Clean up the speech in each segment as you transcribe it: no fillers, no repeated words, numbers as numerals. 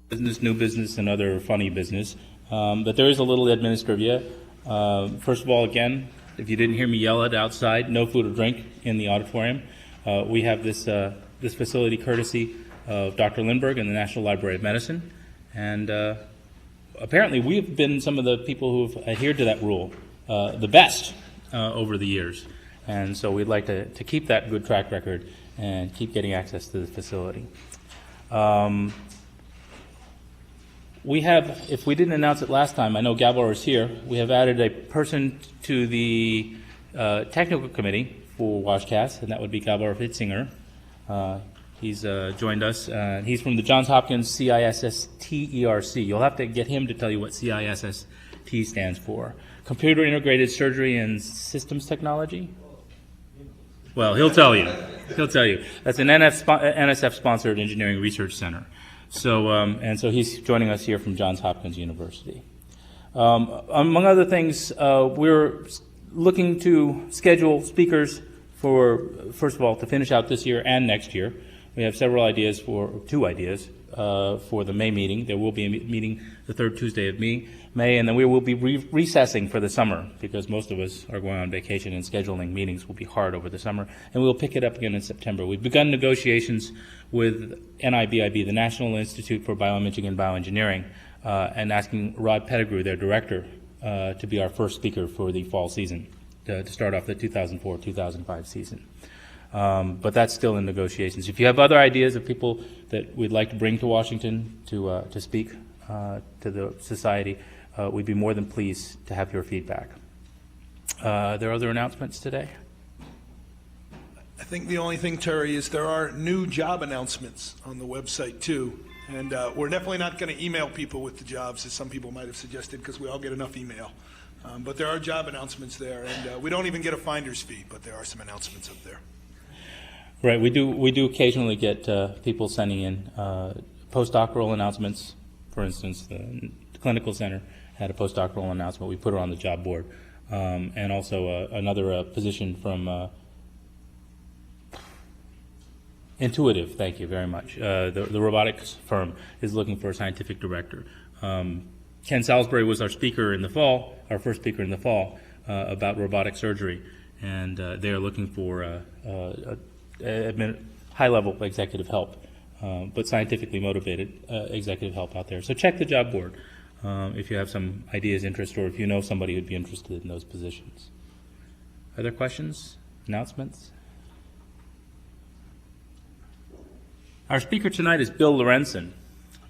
business, new business, and other funny business. But there is a little administrivia. First of all, again, if you didn't hear me yell it outside, no food or drink in the auditorium. We have this facility courtesy of Dr. Lindbergh and the National Library of Medicine. And apparently we've been some of the people who have adhered to that rule the best over the years. And so we'd like to keep that good track record and keep getting access to the facility. We have, if we didn't announce it last time, I know Gabor is here, we have added a person to the technical committee for WashCast, and that would be Gabor Hitzinger. He's joined us. He's from the Johns Hopkins CISST-ERC. You'll have to get him to tell you what CISST stands for. Computer Integrated Surgery and Systems Technology? Well, he'll tell you. He'll tell you. That's an NSF-sponsored engineering research center. So, and so he's joining us here from Johns Hopkins University. Among other things, we're looking to schedule speakers for, first of all, to finish out this year and next year. We have several ideas two ideas for the May meeting. There will be a meeting the third Tuesday of May, and then we will be recessing for the summer because most of us are going on vacation and scheduling meetings will be hard over the summer, and we'll pick it up again in September. We've begun negotiations with NIBIB, the National Institute for Bioimaging and Bioengineering, and asking Rod Pettigrew, their director, to be our first speaker for the fall season, to start off the 2004-2005 season. But that's still in negotiations. If you have other ideas of people that we'd like to bring to Washington to speak to the society, we'd be more than pleased to have your feedback. Are there other announcements today? I think the only thing, Terry, is there are new job announcements on the website too. And we're definitely not going to email people with the jobs, as some people might have suggested, because we all get enough email. But there are job announcements there, and we don't even get a finder's fee, but there are some announcements up there. Right, we do occasionally get people sending in postdoctoral announcements. For instance, the clinical center had a postdoctoral announcement. We put it on the job board, and also another position from Intuitive. Thank you very much. The robotics firm is looking for a scientific director. Ken Salisbury was our speaker in the fall, our first speaker in the fall about robotic surgery, and they are looking for high-level executive help, but scientifically motivated executive help out there. So check the job board if you have some ideas, interest, or if you know somebody who'd be interested in those positions. Other questions? Announcements? Our speaker tonight is Bill Lorenzen.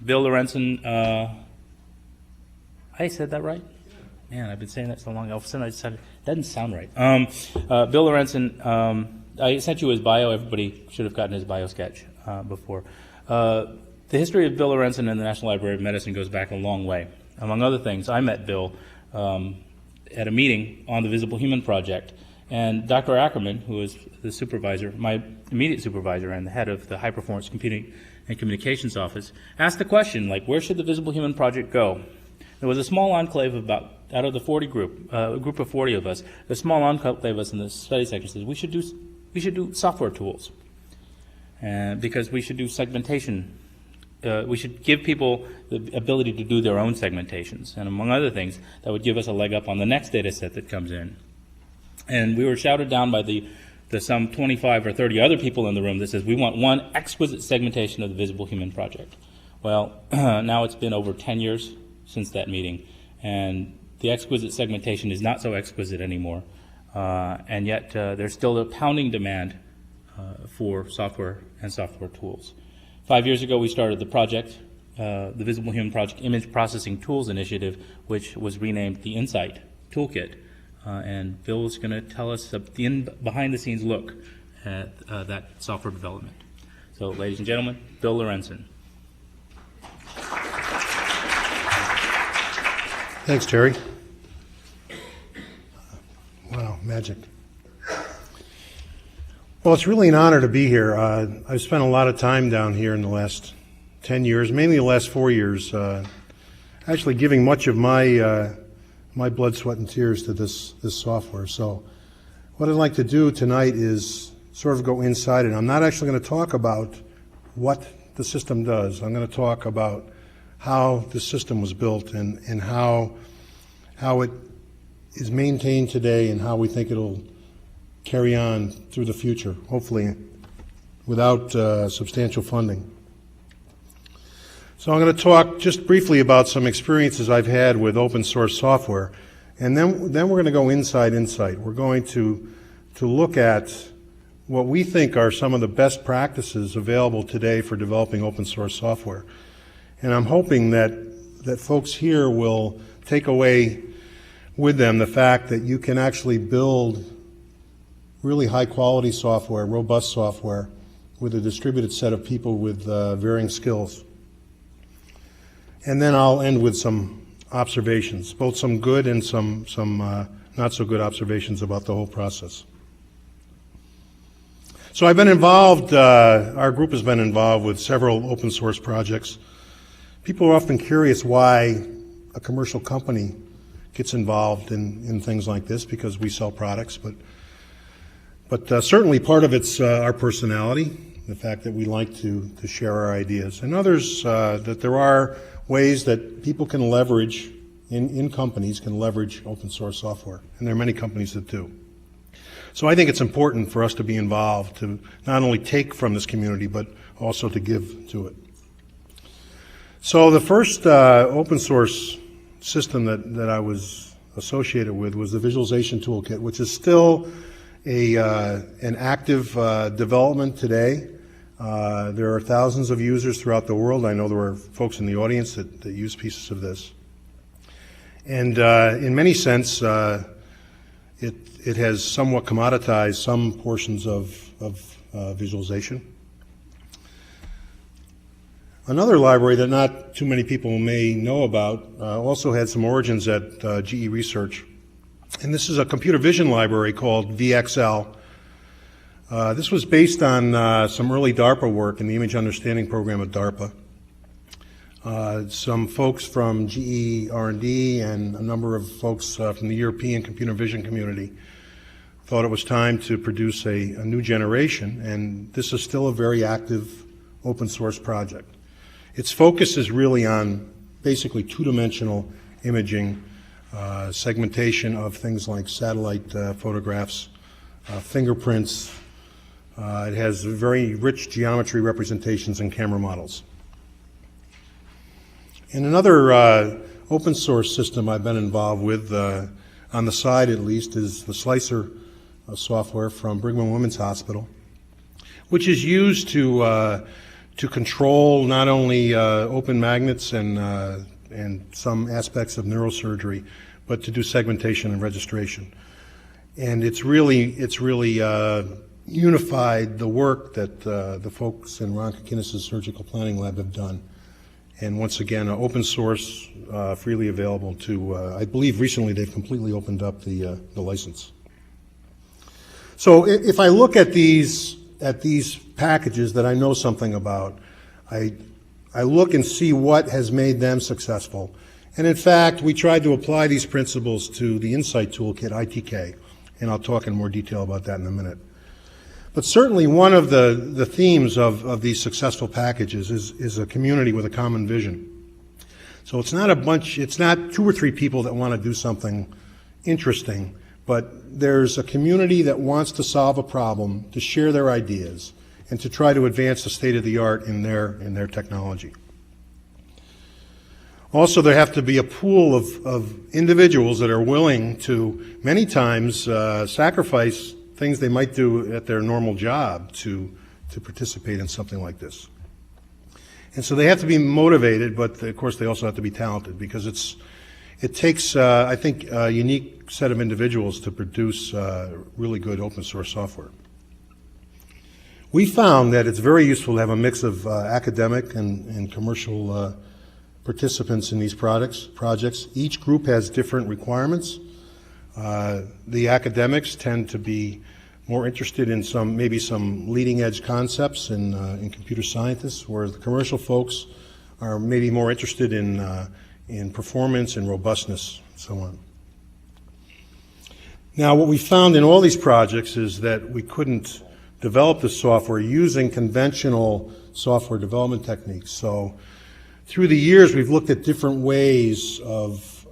Bill Lorenzen, I said that right? Man, I've been saying that so long. All of a sudden I decided it doesn't sound right. Bill Lorenzen, I sent you his bio. Everybody should have gotten his bio sketch before. The history of Bill Lorenzen and the National Library of Medicine goes back a long way. Among other things, I met Bill at a meeting on the Visible Human Project. And Dr. Ackerman, who was the supervisor, my immediate supervisor and the head of the High Performance Computing and Communications Office, asked the question, like, where should the Visible Human Project go? There was a small enclave of about, out of the 40 group, a group of 40 of us, a small enclave of us in the study section said, we should do software tools, because we should do segmentation. We should give people the ability to do their own segmentations, and among other things, that would give us a leg up on the next data set that comes in. And we were shouted down by the some 25 or 30 other people in the room that says, we want one exquisite segmentation of the Visible Human Project. Well, now it's been over 10 years since that meeting, and the exquisite segmentation is not so exquisite anymore. And yet there's still a pounding demand for software and software tools. 5 years ago, we started the project, the Visible Human Project Image Processing Tools Initiative, which was renamed the Insight Toolkit. And Bill is going to tell us a behind-the-scenes look at that software development. So, ladies and gentlemen, Bill Lorenzen. Thanks, Terry. Wow, magic. Well, it's really an honor to be here. I've spent a lot of time down here in the last 10 years, mainly the last 4 years, actually giving much of my blood, sweat, and tears to this software. So what I'd like to do tonight is sort of go inside it. I'm not actually going to talk about what the system does. I'm going to talk about how the system was built and how it is maintained today and how we think it'll carry on through the future, hopefully without substantial funding. So I'm going to talk just briefly about some experiences I've had with open source software, and then we're going to go inside Insight. We're going to look at what we think are some of the best practices available today for developing open source software. And I'm hoping that folks here will take away with them the fact that you can actually build really high quality software, robust software, with a distributed set of people with varying skills. And then I'll end with some observations, both some good and some not so good observations about the whole process. So I've been involved, our group has been involved with several open source projects. People are often curious why a commercial company gets involved in things like this, because we sell products, but certainly part of it's our personality, the fact that we like to share our ideas, and others that there are ways that people can leverage, in companies can leverage open source software, and there are many companies that do. So I think it's important for us to be involved, to not only take from this community, but also to give to it. So the first open source system that I was associated with was the Visualization Toolkit, which is still an active development today. There are thousands of users throughout the world. I know there are folks in the audience that use pieces of this. And in many sense, it has somewhat commoditized some portions of visualization. Another library that not too many people may know about also had some origins at GE Research. And this is a computer vision library called VXL. This was based on some early DARPA work in the Image Understanding program at DARPA. Some folks from GE R&D and a number of folks from the European computer vision community thought it was time to produce a new generation, and this is still a very active open source project. Its focus is really on basically two-dimensional imaging, segmentation of things like satellite photographs, fingerprints. It has very rich geometry representations and camera models. And another open source system I've been involved with, on the side at least, is the Slicer software from Brigham and Women's Hospital, which is used to control not only open magnets and some aspects of neurosurgery, but to do segmentation and registration. And it's really unified the work that the folks in Ron Kokinis' surgical planning lab have done. And once again, open source, freely available to, I believe recently they've completely opened up the license. So if I look at these packages that I know something about, I look and see what has made them successful. And in fact, we tried to apply these principles to the Insight Toolkit, ITK, and I'll talk in more detail about that in a minute. But certainly one of the themes of these successful packages is a community with a common vision. So it's not two or three people that want to do something interesting, but there's a community that wants to solve a problem, to share their ideas, and to try to advance the state of the art in their technology. Also, there have to be a pool of individuals that are willing to, many times, sacrifice things they might do at their normal job to participate in something like this. And so they have to be motivated, but of course they also have to be talented, because it takes, I think, a unique set of individuals to produce really good open source software. We found that it's very useful to have a mix of academic and commercial participants in these projects. Each group has different requirements. The academics tend to be more interested in maybe some leading edge concepts in computer scientists, whereas the commercial folks are maybe more interested in performance and robustness, and so on. Now, what we found in all these projects is that we couldn't develop the software using conventional software development techniques. So through the years, we've looked at different ways of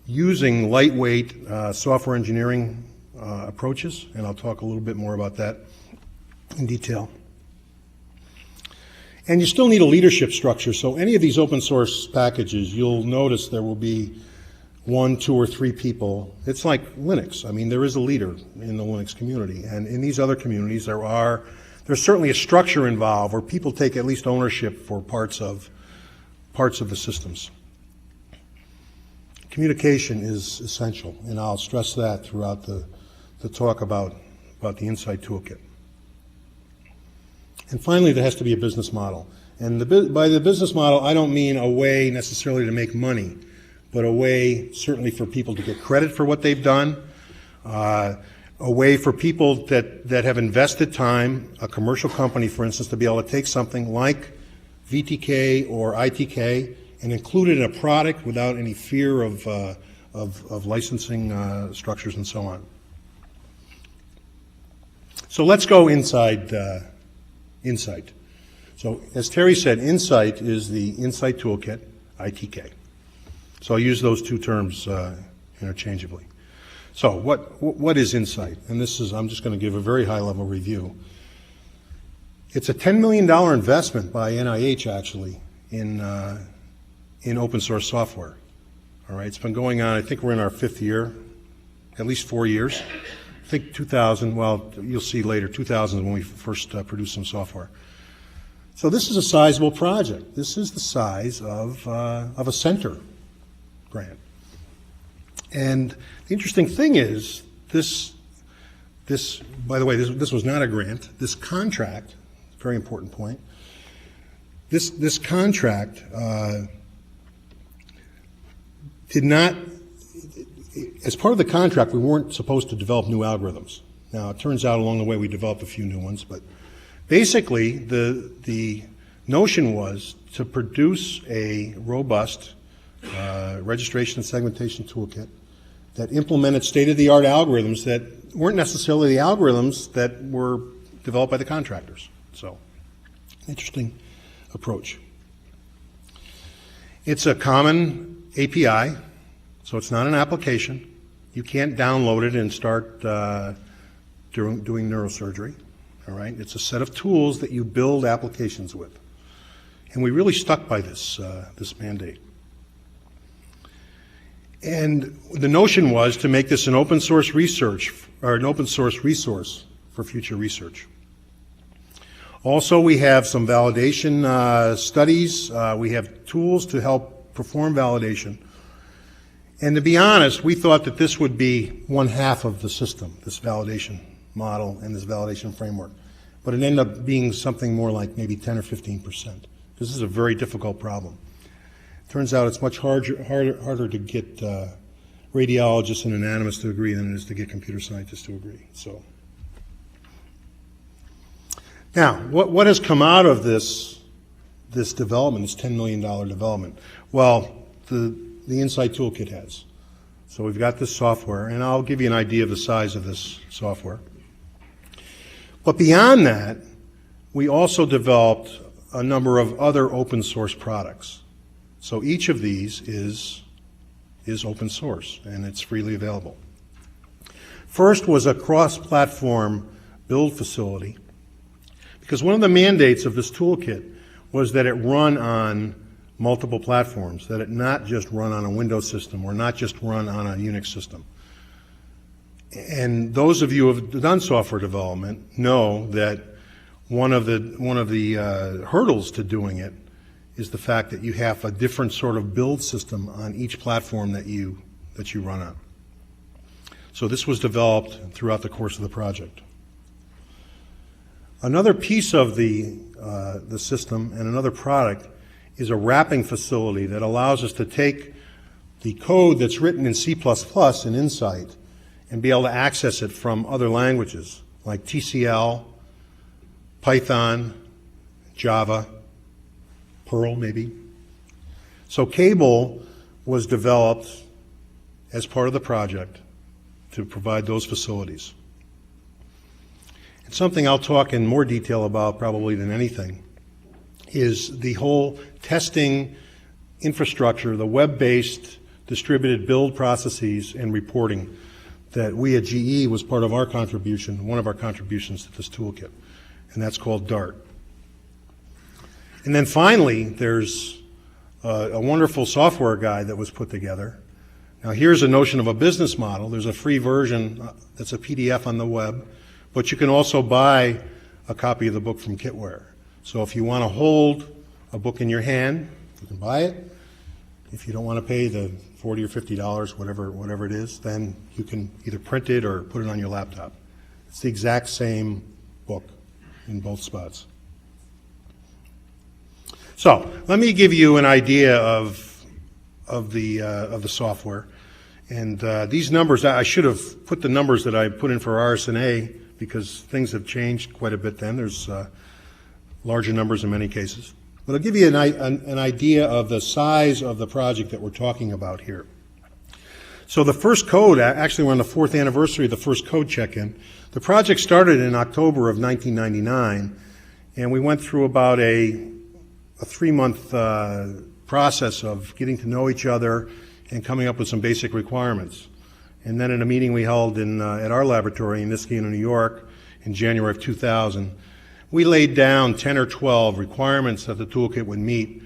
using lightweight software engineering approaches, and I'll talk a little bit more about that in detail. And you still need a leadership structure, so any of these open source packages, you'll notice there will be 1, 2, or 3 people. It's like Linux. I mean, there is a leader in the Linux community, and in these other communities there's certainly a structure involved where people take at least ownership for parts of the systems. Communication is essential, and I'll stress that throughout the talk about the Insight Toolkit. And finally, there has to be a business model. And by the business model, I don't mean a way necessarily to make money, but a way certainly for people to get credit for what they've done, a way for people that have invested time, a commercial company, for instance, to be able to take something like VTK or ITK and include it in a product without any fear of licensing structures and so on. So let's go inside Insight. So as Terry said, Insight is the Insight Toolkit, ITK. So I'll use those two terms interchangeably. So what is Insight? And I'm just going to give a very high-level review. It's a $10 million investment by NIH, actually, in open source software. All right, it's been going on, I think we're in our 5th year, at least 4 years. I think 2000, well, you'll see later, 2000 is when we first produced some software. So this is a sizable project. This is the size of a center grant. And the interesting thing is, this by the way, this was not a grant. This contract, very important point, this contract did not, as part of the contract, we weren't supposed to develop new algorithms. Now, it turns out along the way we developed a few new ones, but basically the notion was to produce a robust registration and segmentation toolkit that implemented state-of-the-art algorithms that weren't necessarily the algorithms that were developed by the contractors. So, interesting approach. It's a common API, so it's not an application. You can't download it and start doing neurosurgery. All right, it's a set of tools that you build applications with, and we really stuck by this mandate. And the notion was to make this an open source research or an open source resource for future research. Also, we have some validation studies. We have tools to help perform validation. And to be honest, we thought that this would be 1/2 of the system, this validation model and this validation framework. But it ended up being something more like maybe 10 or 15%. This is a very difficult problem. Turns out it's much harder to get radiologists and anatomists to agree than it is to get computer scientists to agree. So, now, what has come out of this development, this $10 million development? Well, the Insight Toolkit has. So we've got this software, and I'll give you an idea of the size of this software. But beyond that, we also developed a number of other open source products. So each of these is open source, and it's freely available. First was a cross-platform build facility, because one of the mandates of this toolkit was that it run on multiple platforms, that it not just run on a Windows system or not just run on a Unix system. And those of you who have done software development know that one of the hurdles to doing it is the fact that you have a different sort of build system on each platform that you run on. So this was developed throughout the course of the project. Another piece of the system and another product is a wrapping facility that allows us to take the code that's written in C++ in Insight and be able to access it from other languages like TCL, Python, Java, Perl maybe. So Cable was developed as part of the project to provide those facilities. It's something I'll talk in more detail about probably than anything is the whole testing infrastructure, the web-based distributed build processes and reporting that we at GE was part of our contribution, one of our contributions to this toolkit, and that's called DART. And then finally, there's a wonderful software guide that was put together. Now here's a notion of a business model. There's a free version that's a PDF on the web, but you can also buy a copy of the book from Kitware. So if you want to hold a book in your hand, you can buy it. If you don't want to pay the $40 or $50, whatever it is, then you can either print it or put it on your laptop. It's the exact same book in both spots. So let me give you an idea of the software. And these numbers, I should have put the numbers that I put in for RSNA because things have changed quite a bit then. There's larger numbers in many cases. But I'll give you an idea of the size of the project that we're talking about here. So the first code, actually we're on the 4th anniversary of the first code check-in. The project started in October of 1999, and we went through about a 3-month process of getting to know each other and coming up with some basic requirements. And then in a meeting we held at our laboratory in Niskayuna, New York, in January of 2000, we laid down 10 or 12 requirements that the toolkit would meet,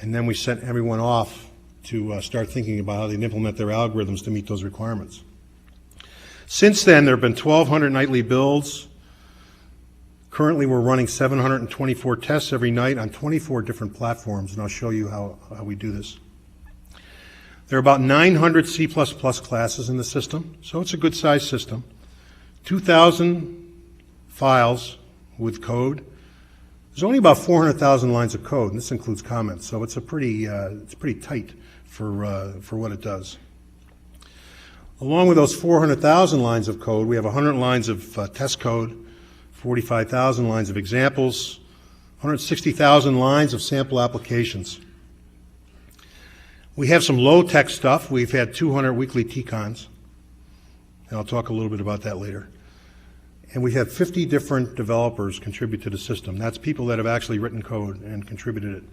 and then we sent everyone off to start thinking about how they'd implement their algorithms to meet those requirements. Since then, there have been 1,200 nightly builds. Currently, we're running 724 tests every night on 24 different platforms, and I'll show you how we do this. There are about 900 C++ classes in the system, so it's a good-sized system. 2,000 files with code. There's only about 400,000 lines of code, and this includes comments, so it's pretty tight for what it does. Along with those 400,000 lines of code, we have 100 lines of test code, 45,000 lines of examples, 160,000 lines of sample applications. We have some low-tech stuff. We've had 200 weekly TCONs, and I'll talk a little bit about that later. And we have 50 different developers contribute to the system. That's people that have actually written code and contributed it.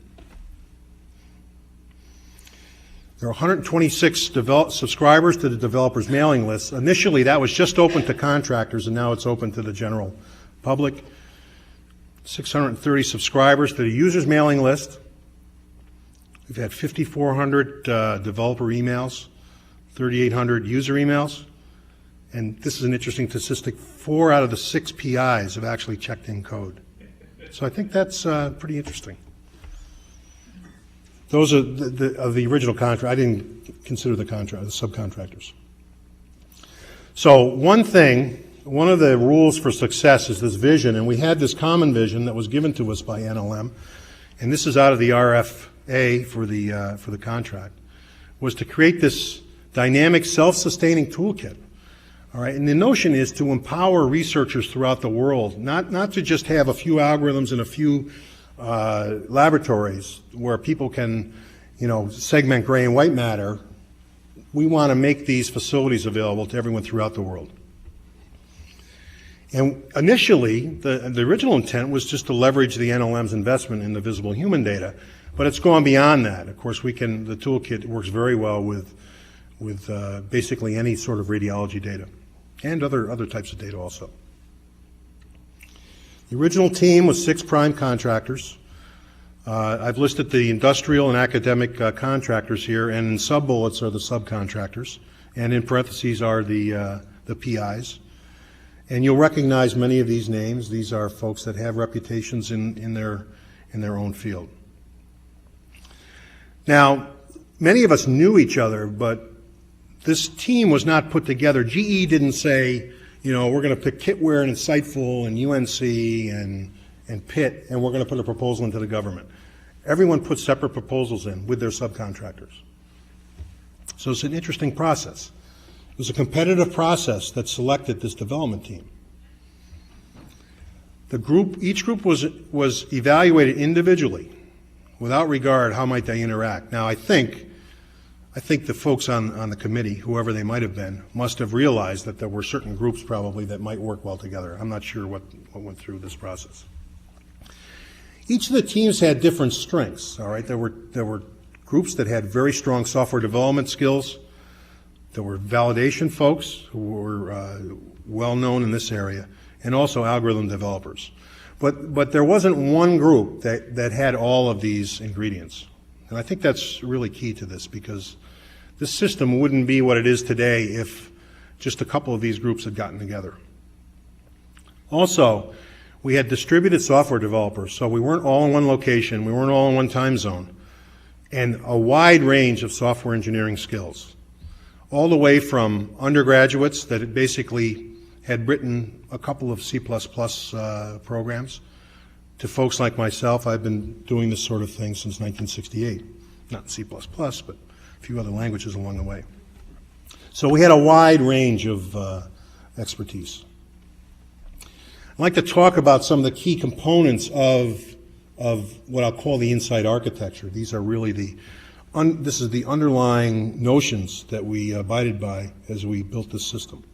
There are 126 subscribers to the developers mailing list. Initially, that was just open to contractors, and now it's open to the general public. 630 subscribers to the users mailing list. We've had 5,400 developer emails, 3,800 user emails. And this is an interesting statistic, 4 out of the 6 PIs have actually checked in code. So I think that's pretty interesting. Those are the original contract. I didn't consider the subcontractors. So one of the rules for success is this vision, and we had this common vision that was given to us by NLM, and this is out of the RFA for the contract, was to create this dynamic self-sustaining toolkit. All right, and the notion is to empower researchers throughout the world, not to just have a few algorithms and a few laboratories where people can, segment gray and white matter. We want to make these facilities available to everyone throughout the world. And initially, the original intent was just to leverage the NLM's investment in the visible human data, but it's gone beyond that. Of course, the toolkit works very well with basically any sort of radiology data and other types of data also. The original team was 6 prime contractors. I've listed the industrial and academic contractors here, and in sub-bullets are the subcontractors, and in parentheses are the PIs. And you'll recognize many of these names. These are folks that have reputations in their own field. Now, many of us knew each other, but this team was not put together. GE didn't say, we're going to pick Kitware and Insightful and UNC and Pitt, and we're going to put a proposal into the government. Everyone put separate proposals in with their subcontractors. So it's an interesting process. It was a competitive process that selected this development team. Each group was evaluated individually, without regard how might they interact. Now, I think the folks on the committee, whoever they might have been, must have realized that there were certain groups probably that might work well together. I'm not sure what went through this process. Each of the teams had different strengths, all right? There were groups that had very strong software development skills. There were validation folks who were well-known in this area, and also algorithm developers. But there wasn't one group that had all of these ingredients. And I think that's really key to this, because this system wouldn't be what it is today if just a couple of these groups had gotten together. Also, we had distributed software developers, so we weren't all in one location, we weren't all in one time zone, and a wide range of software engineering skills, all the way from undergraduates that basically had written a couple of C++ programs, to folks like myself. I've been doing this sort of thing since 1968. Not C++, but a few other languages along the way. So we had a wide range of expertise. I'd like to talk about some of the key components of what I'll call the inside architecture. These are really this is the underlying notions that we abided by as we built this system.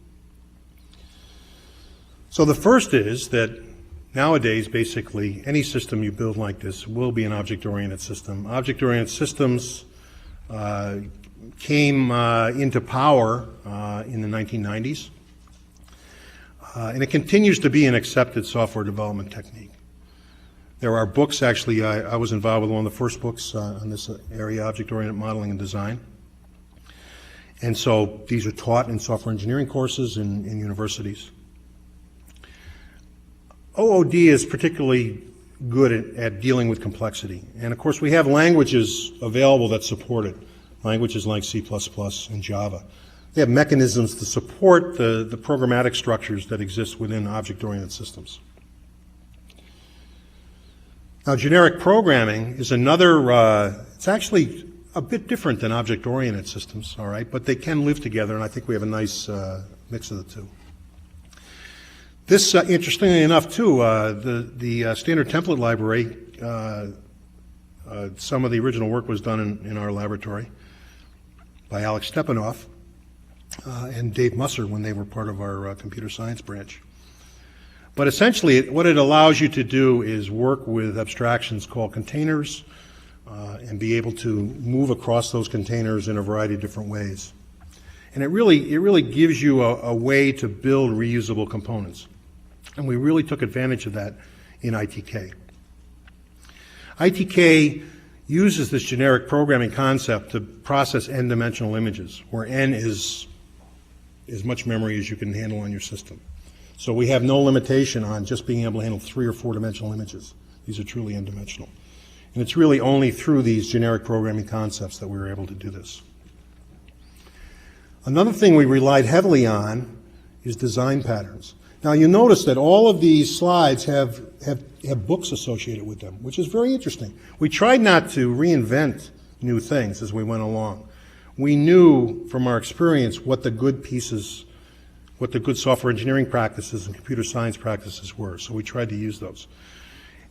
So the first is that nowadays, basically, any system you build like this will be an object-oriented system. Object-oriented systems came into power in the 1990s, and it continues to be an accepted software development technique. There are books, actually, I was involved with one of the first books on this area, object-oriented modeling and design. And so these are taught in software engineering courses in universities. OOD is particularly good at dealing with complexity. And of course, we have languages available that support it, languages like C++ and Java. They have mechanisms to support the programmatic structures that exist within object-oriented systems. Now, generic programming is another, it's actually a bit different than object-oriented systems, all right, but they can live together, and I think we have a nice mix of the two. This, interestingly enough, too, the standard template library, some of the original work was done in our laboratory by Alex Stepanoff and Dave Musser when they were part of our computer science branch. But essentially, what it allows you to do is work with abstractions called containers and be able to move across those containers in a variety of different ways. And it really gives you a way to build reusable components. And we really took advantage of that in ITK. ITK uses this generic programming concept to process n-dimensional images, where n is as much memory as you can handle on your system. So we have no limitation on just being able to handle 3 or 4 dimensional images. These are truly n-dimensional. And it's really only through these generic programming concepts that we were able to do this. Another thing we relied heavily on is design patterns. Now you notice that all of these slides have books associated with them, which is very interesting. We tried not to reinvent new things as we went along. We knew from our experience what the good pieces, what the good software engineering practices and computer science practices were, so we tried to use those.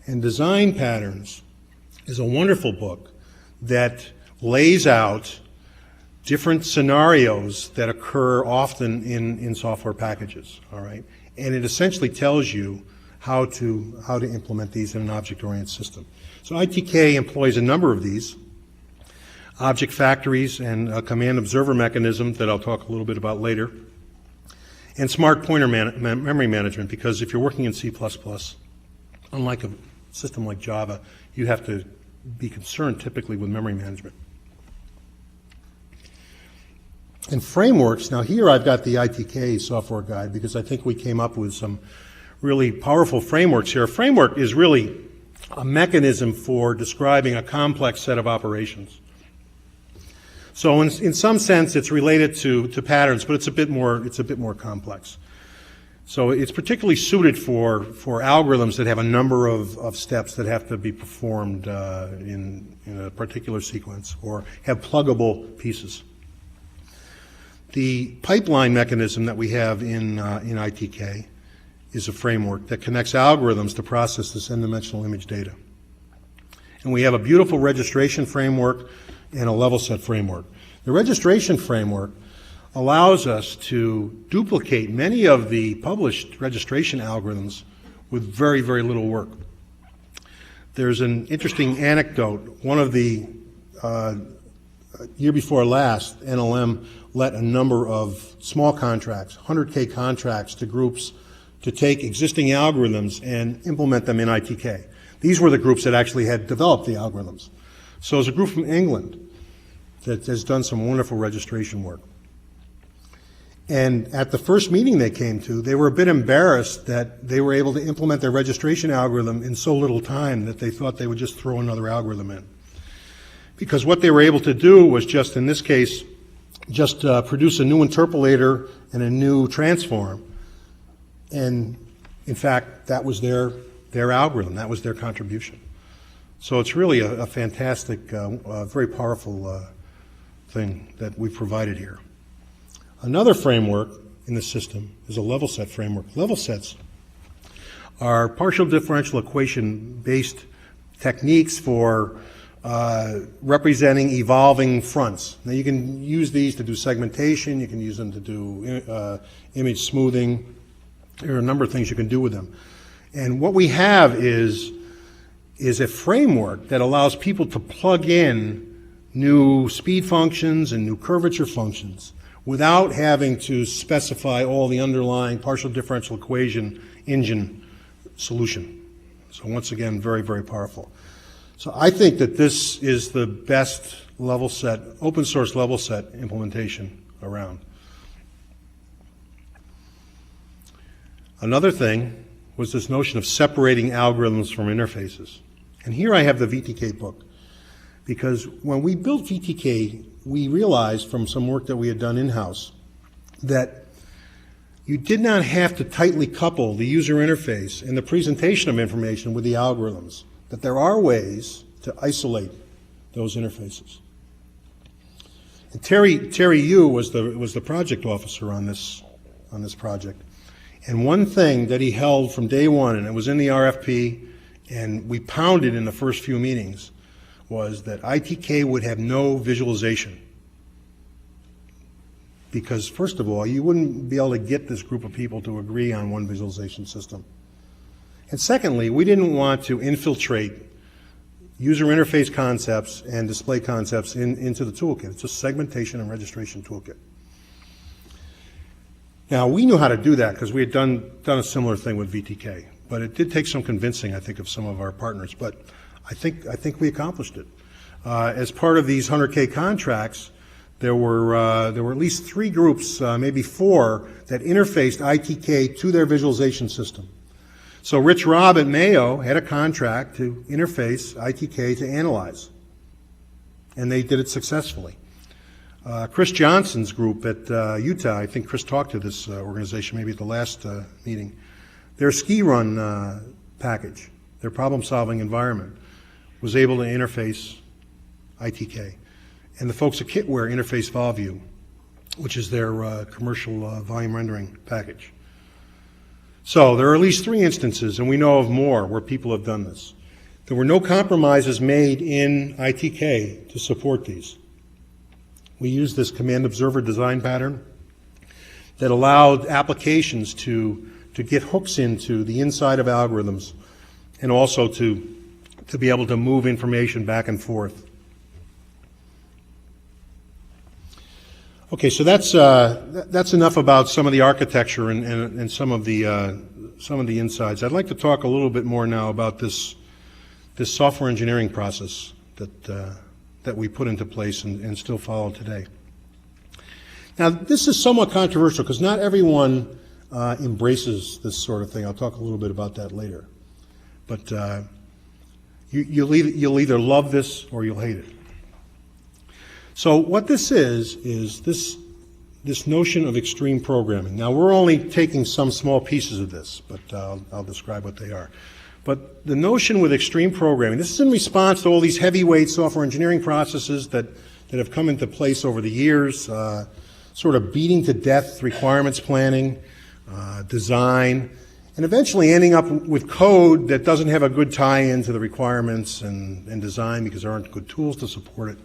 And Design Patterns is a wonderful book that lays out different scenarios that occur often in software packages, all right? And it essentially tells you how to implement these in an object-oriented system. So ITK employs a number of these, object factories and a command observer mechanism that I'll talk a little bit about later, and smart pointer memory management, because if you're working in C++, unlike a system like Java, you have to be concerned typically with memory management. And frameworks, now here I've got the ITK software guide because I think we came up with some really powerful frameworks here. A framework is really a mechanism for describing a complex set of operations. So in some sense it's related to patterns, but it's a bit more complex. So it's particularly suited for algorithms that have a number of steps that have to be performed in a particular sequence or have pluggable pieces. The pipeline mechanism that we have in ITK is a framework that connects algorithms to process this n-dimensional image data. And we have a beautiful registration framework and a level set framework. The registration framework allows us to duplicate many of the published registration algorithms with very, very little work. there's an interesting anecdote. One of the year before last, NLM let a number of small contracts, 100K contracts, to groups to take existing algorithms and implement them in ITK. These were the groups that actually had developed the algorithms. So there's a group from England that has done some wonderful registration work. And at the first meeting they came to, they were a bit embarrassed that they were able to implement their registration algorithm in so little time that they thought they would just throw another algorithm in. Because what they were able to do was just, in this case, just produce a new interpolator and a new transform. And in fact, that was their algorithm, that was their contribution. So it's really a fantastic, very powerful thing that we've provided here. Another framework in the system is a level set framework. Level sets are partial differential equation based techniques for representing evolving fronts. Now you can use these to do segmentation, you can use them to do image smoothing. There are a number of things you can do with them. And what we have is a framework that allows people to plug in new speed functions and new curvature functions without having to specify all the underlying partial differential equation engine solution. So once again, very, very powerful. So I think that this is the best level set, open source level set implementation around. Another thing was this notion of separating algorithms from interfaces. And here I have the VTK book, because when we built VTK, we realized from some work that we had done in-house that you did not have to tightly couple the user interface and the presentation of information with the algorithms, that there are ways to isolate those interfaces. And Terry Yu was the project officer on this project. And one thing that he held from day one, and it was in the RFP, and we pounded in the first few meetings, was that ITK would have no visualization. Because first of all, you wouldn't be able to get this group of people to agree on one visualization system. And secondly, we didn't want to infiltrate user interface concepts and display concepts into the toolkit. It's a segmentation and registration toolkit. Now, we knew how to do that because we had done a similar thing with VTK, but it did take some convincing, I think, of some of our partners. But I think we accomplished it. As part of these 100K contracts, there were at least 3 groups, maybe 4, that interfaced ITK to their visualization system. So Rich Robb at Mayo had a contract to interface ITK to Analyze, and they did it successfully. Chris Johnson's group at Utah, I think Chris talked to this organization maybe at the last meeting, their ski run package, their problem-solving environment, was able to interface ITK. And the folks at Kitware interface VolView, which is their commercial volume rendering package. So there are at least 3 instances, and we know of more, where people have done this. There were no compromises made in ITK to support these. We used this command observer design pattern that allowed applications to get hooks into the inside of algorithms and also to be able to move information back and forth. Okay, so that's enough about some of the architecture and some of the insides. I'd like to talk a little bit more now about this software engineering process that we put into place and still follow today. Now, this is somewhat controversial because not everyone embraces this sort of thing. I'll talk a little bit about that later. But you'll either love this or you'll hate it. So what this is this notion of extreme programming. Now, we're only taking some small pieces of this, but I'll describe what they are. But the notion with extreme programming, this is in response to all these heavyweight software engineering processes that have come into place over the years, sort of beating to death requirements planning, design, and eventually ending up with code that doesn't have a good tie-in to the requirements and design because there aren't good tools to support it.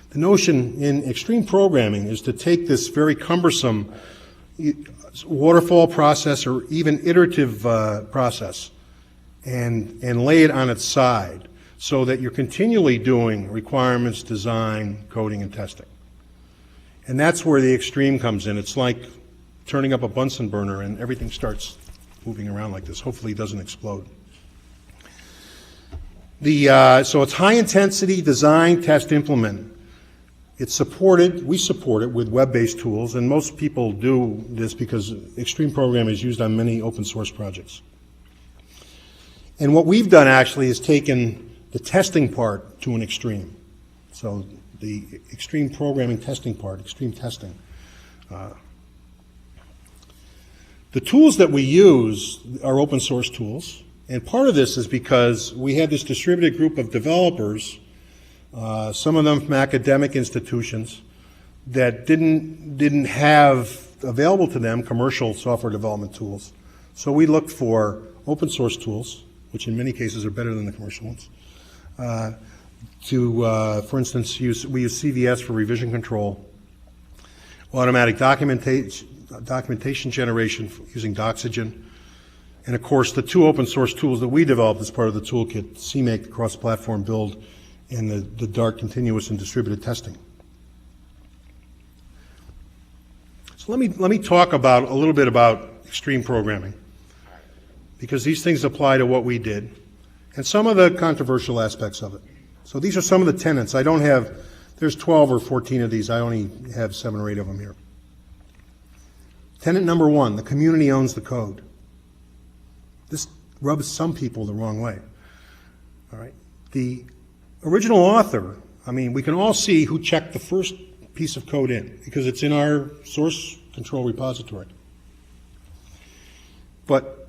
The notion in extreme programming is to take this very cumbersome waterfall process or even iterative process and lay it on its side so that you're continually doing requirements, design, coding, and testing. And that's where the extreme comes in. It's like turning up a Bunsen burner and everything starts moving around like this. Hopefully it doesn't explode. So it's high intensity, design, test, implement. It's supported, we support it with web-based tools, and most people do this because extreme programming is used on many open source projects. And what we've done actually is taken the testing part to an extreme. So the extreme programming testing part, extreme testing. The tools that we use are open source tools, and part of this is because we had this distributed group of developers, some of them from academic institutions, that didn't have available to them commercial software development tools. So we looked for open source tools, which in many cases are better than the commercial ones. For instance, we use CVS for revision control, automatic documentation generation using Doxygen, and of course the two open source tools that we developed as part of the toolkit, CMake, the cross-platform build, and the Dart continuous and distributed testing. So let me talk about a little bit about extreme programming, because these things apply to what we did and some of the controversial aspects of it. So these are some of the tenets. I don't have, there's 12 or 14 of these. I only have 7 or 8 of them here. Tenet number 1, the community owns the code. This rubs some people the wrong way. All right. The original author, I mean, we can all see who checked the first piece of code in because it's in our source control repository. But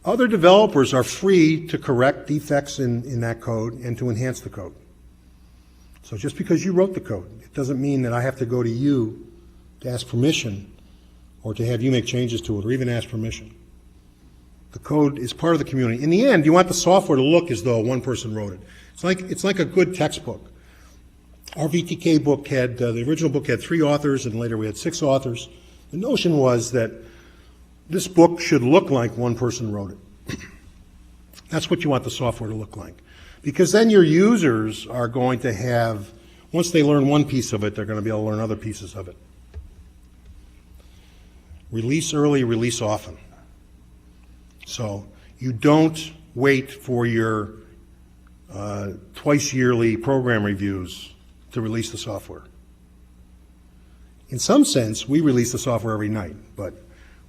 other developers are free to correct defects in that code and to enhance the code. So just because you wrote the code, it doesn't mean that I have to go to you to ask permission or to have you make changes to it or even ask permission. The code is part of the community. In the end, you want the software to look as though one person wrote it. It's like a good textbook. Our VTK book had, the original book had 3 authors, and later we had 6 authors. The notion was that this book should look like one person wrote it. That's what you want the software to look like. Because then your users are going to have, once they learn one piece of it, they're going to be able to learn other pieces of it. Release early, release often. So you don't wait for your twice yearly program reviews to release the software. In some sense, we release the software every night, but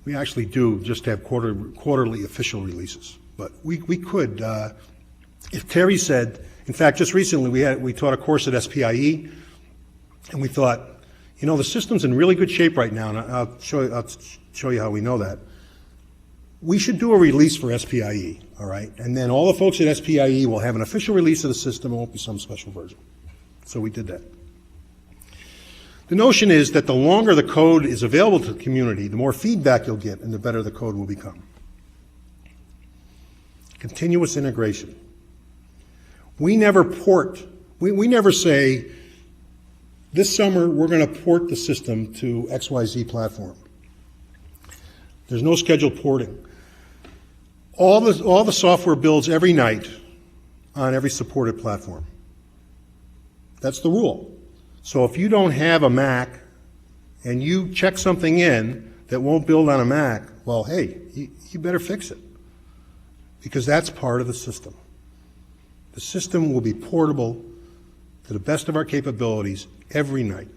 we actually do just have quarterly official releases. But we could, if Terry said, in fact, just recently we taught a course at SPIE, and we thought, you know, the system's in really good shape right now, and I'll show you how we know that. We should do a release for SPIE, all right? And then all the folks at SPIE will have an official release of the system. It won't be some special version. So we did that. The notion is that the longer the code is available to the community, the more feedback you'll get and the better the code will become. Continuous integration. We never port. We never say, this summer we're going to port the system to XYZ platform. There's no scheduled porting. All the software builds every night on every supported platform. That's the rule. So if you don't have a Mac and you check something in that won't build on a Mac, well, hey, you better fix it, because that's part of the system. The system will be portable to the best of our capabilities every night.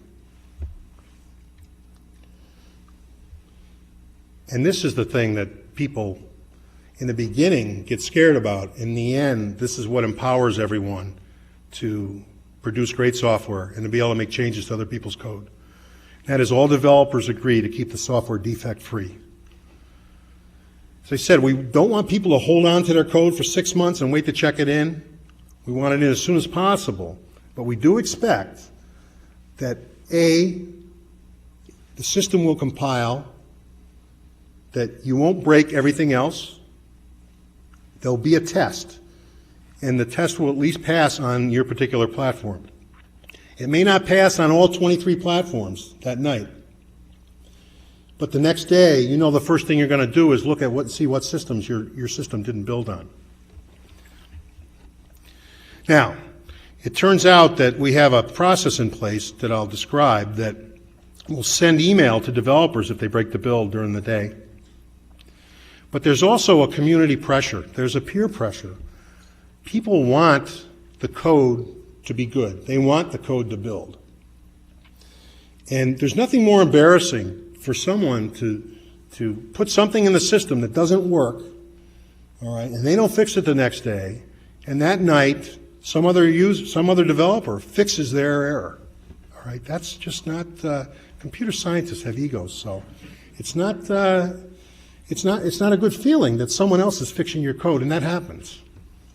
And this is the thing that people in the beginning get scared about. In the end, this is what empowers everyone to produce great software and to be able to make changes to other people's code. That is, all developers agree to keep the software defect-free. As I said, we don't want people to hold on to their code for 6 months and wait to check it in. We want it in as soon as possible. But we do expect that, A, the system will compile, that you won't break everything else. There'll be a test, and the test will at least pass on your particular platform. It may not pass on all 23 platforms that night, but the next day, you know, the first thing you're going to do is look at see what systems your system didn't build on. Now, it turns out that we have a process in place that I'll describe that will send email to developers if they break the build during the day. But there's also a community pressure. There's a peer pressure. People want the code to be good. They want the code to build. And there's nothing more embarrassing for someone to put something in the system that doesn't work, all right, and they don't fix it the next day, and that night some other developer fixes their error. All right, that's just not. Computer scientists have egos, so it's not a good feeling that someone else is fixing your code, and that happens.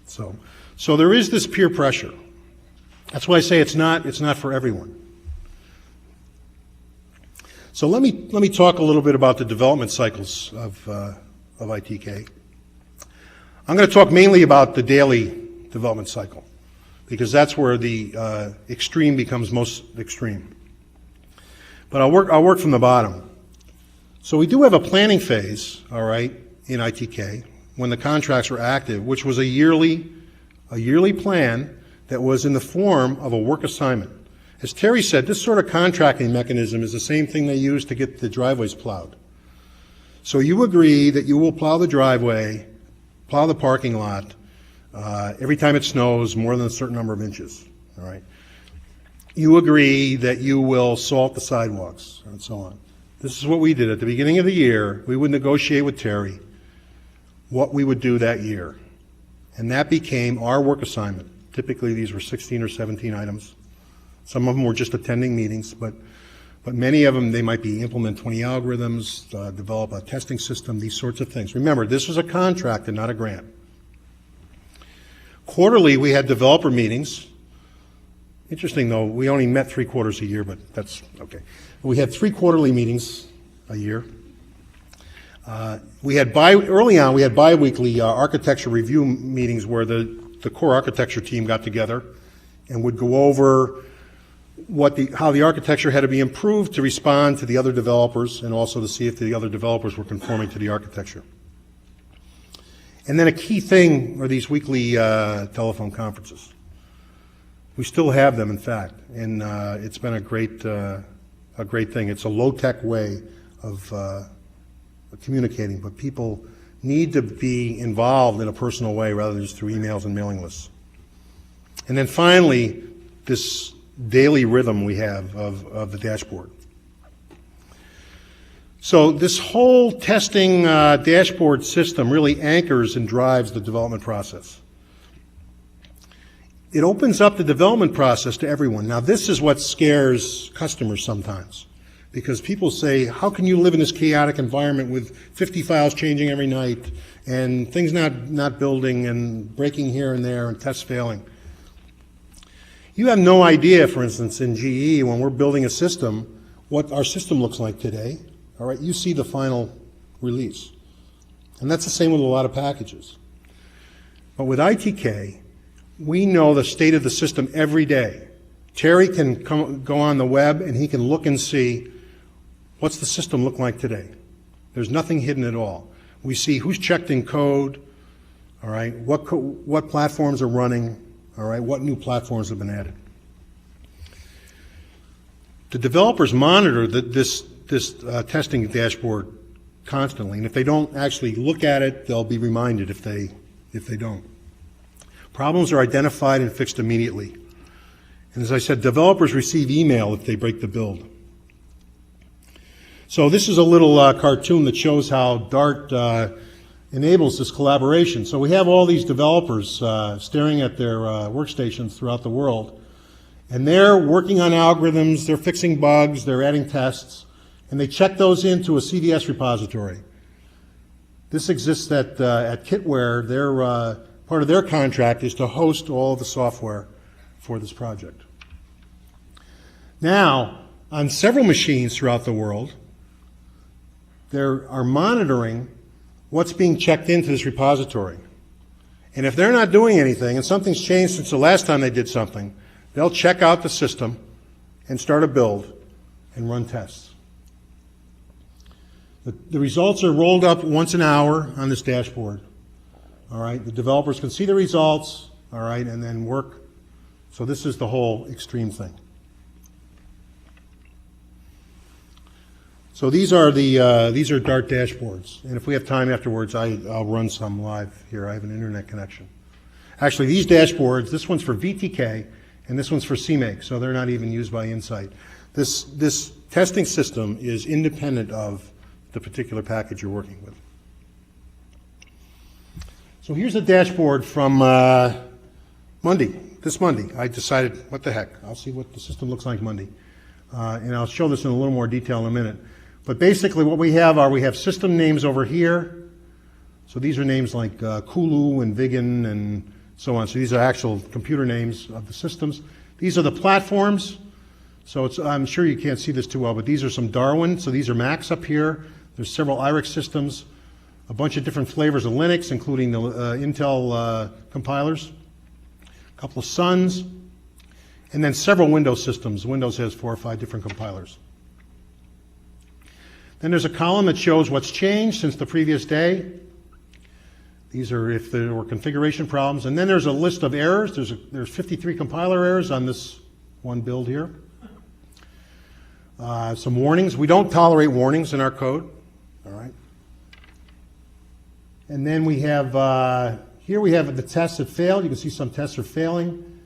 So there is this peer pressure. That's why I say it's not for everyone. So let me talk a little bit about the development cycles of ITK. I'm going to talk mainly about the daily development cycle, because that's where the extreme becomes most extreme. But I'll work from the bottom. So we do have a planning phase, all right, in ITK when the contracts were active, which was a yearly plan that was in the form of a work assignment. As Terry said, this sort of contracting mechanism is the same thing they use to get the driveways plowed. So you agree that you will plow the driveway, plow the parking lot, every time it snows more than a certain number of inches, all right? You agree that you will salt the sidewalks, and so on. This is what we did at the beginning of the year. We would negotiate with Terry what we would do that year. And that became our work assignment. Typically, these were 16 or 17 items. Some of them were just attending meetings, but many of them, they might be implement 20 algorithms, develop a testing system, these sorts of things. Remember, this was a contract and not a grant. Quarterly, we had developer meetings. Interesting, though, we only met 3 quarters a year, but that's okay. We had 3 quarterly meetings a year. Early on, we had bi-weekly architecture review meetings where the core architecture team got together and would go over how the architecture had to be improved to respond to the other developers and also to see if the other developers were conforming to the architecture. And then a key thing are these weekly telephone conferences. We still have them, in fact, and it's been a great thing. It's a low-tech way of communicating, but people need to be involved in a personal way rather than just through emails and mailing lists. And then finally, this daily rhythm we have of the dashboard. So this whole testing dashboard system really anchors and drives the development process. It opens up the development process to everyone. Now, this is what scares customers sometimes, because people say, how can you live in this chaotic environment with 50 files changing every night and things not building and breaking here and there and tests failing? You have no idea, for instance, in GE, when we're building a system, what our system looks like today. All right, you see the final release. And that's the same with a lot of packages. But with ITK, we know the state of the system every day. Terry can go on the web and he can look and see what's the system look like today. There's nothing hidden at all. We see who's checked in code, all right, what platforms are running, all right, what new platforms have been added. The developers monitor this testing dashboard constantly, and if they don't actually look at it, they'll be reminded if they don't. Problems are identified and fixed immediately. And as I said, developers receive email if they break the build. So this is a little cartoon that shows how Dart enables this collaboration. So we have all these developers staring at their workstations throughout the world, and they're working on algorithms, they're fixing bugs, they're adding tests, and they check those into a CVS repository. This exists at Kitware. Part of their contract is to host all the software for this project. Now, on several machines throughout the world, they are monitoring what's being checked into this repository. And if they're not doing anything, and something's changed since the last time they did something, they'll check out the system and start a build and run tests. The results are rolled up once an hour on this dashboard. All right, the developers can see the results, all right, and then work So this is the whole Extreme thing. So these are Dart dashboards, and if we have time afterwards, I'll run some live here. I have an internet connection. Actually, these dashboards, this one's for VTK, and this one's for CMake, so they're not even used by Insight. This testing system is independent of the particular package you're working with. So here's a dashboard from Monday, this Monday. I decided, what the heck, I'll see what the system looks like Monday. And I'll show this in a little more detail in a minute. But basically what we have system names over here. So these are names like Kulu and Vigan and so on. So these are actual computer names of the systems. These are the platforms. So I'm sure you can't see this too well, but these are some Darwin. So these are Macs up here. There's several IRIX systems, a bunch of different flavors of Linux, including the Intel compilers, a couple of Suns, and then several Windows systems. Windows has 4 or 5 different compilers. Then there's a column that shows what's changed since the previous day. These are if there were configuration problems. And then there's a list of errors. There's 53 compiler errors on this one build here. Some warnings. We don't tolerate warnings in our code. All right. And then we have, here we have the tests that failed. You can see some tests are failing.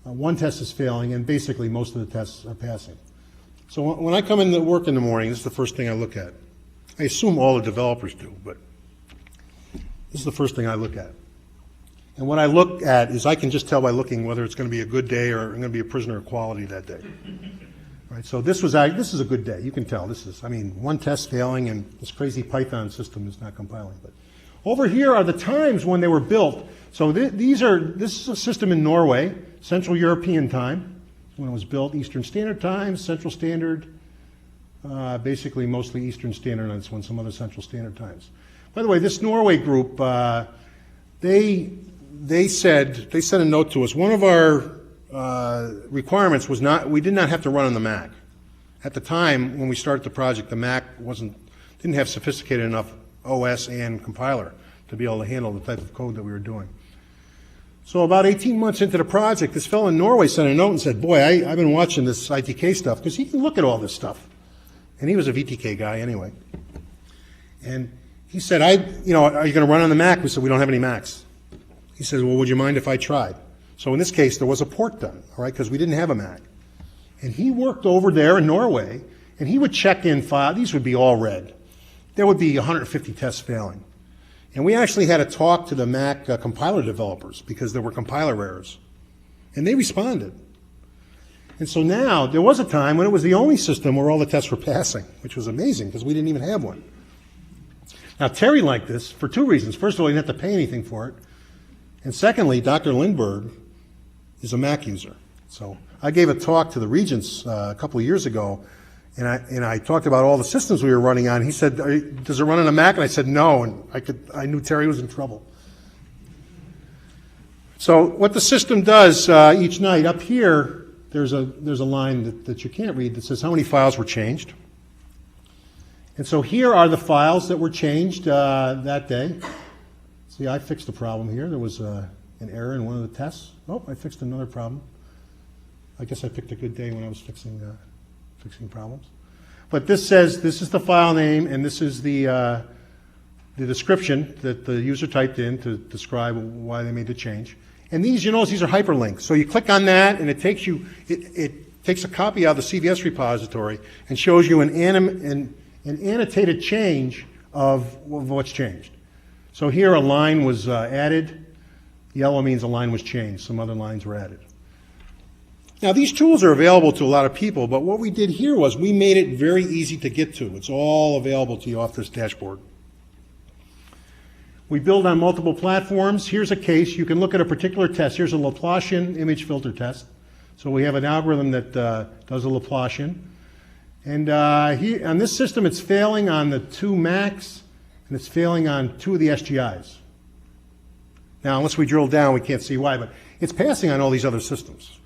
One test is failing, and basically most of the tests are passing. So when I come into work in the morning, this is the first thing I look at. I assume all the developers do, but this is the first thing I look at. And what I look at is I can just tell by looking whether it's going to be a good day or I'm going to be a prisoner of quality that day. Right, so this is a good day. You can tell. One test failing and this crazy Python system is not compiling. But over here are the times when they were built. So this is a system in Norway, Central European time, when it was built. Eastern Standard Time, Central Standard, basically mostly Eastern Standard on this one, some other Central Standard Times. By the way, this Norway group, they sent a note to us. One of our requirements was we did not have to run on the Mac. At the time when we started the project, the Mac didn't have sophisticated enough OS and compiler to be able to handle the type of code that we were doing. So about 18 months into the project, this fellow in Norway sent a note and said, boy, I've been watching this ITK stuff because he can look at all this stuff. And he was a VTK guy anyway. And he said, are you going to run on the Mac? We said, we don't have any Macs. He says, well, would you mind if I tried? So in this case, there was a port done, all right, because we didn't have a Mac. And he worked over there in Norway, and he would check in file. These would be all red. There would be 150 tests failing. And we actually had to talk to the Mac compiler developers because there were compiler errors. And they responded. And so now, there was a time when it was the only system where all the tests were passing, which was amazing because we didn't even have one. Now, Terry liked this for 2 reasons. First of all, he didn't have to pay anything for it. And secondly, Dr. Lindberg is a Mac user. So I gave a talk to the Regents a couple of years ago, and I talked about all the systems we were running on. He said, does it run on a Mac? And I said, no, and I knew Terry was in trouble. So what the system does each night, up here, there's a line that you can't read that says how many files were changed. And so here are the files that were changed that day. See, I fixed the problem here. There was an error in one of the tests. Oh, I fixed another problem. I guess I picked a good day when I was fixing problems. But this says this is the file name, and this is the description that the user typed in to describe why they made the change. And these, these are hyperlinks. So you click on that, and it takes you. It takes a copy out of the CVS repository and shows you an annotated change of what's changed. So here a line was added. Yellow means a line was changed. Some other lines were added. Now these tools are available to a lot of people, but what we did here was we made it very easy to get to. It's all available to you off this dashboard. We build on multiple platforms. Here's a case. You can look at a particular test. Here's a Laplacian image filter test. So we have an algorithm that does a Laplacian. And here, on this system, it's failing on the 2 Macs, and it's failing on 2 of the SGIs. Now, unless we drill down, we can't see why, but it's passing on all these other systems.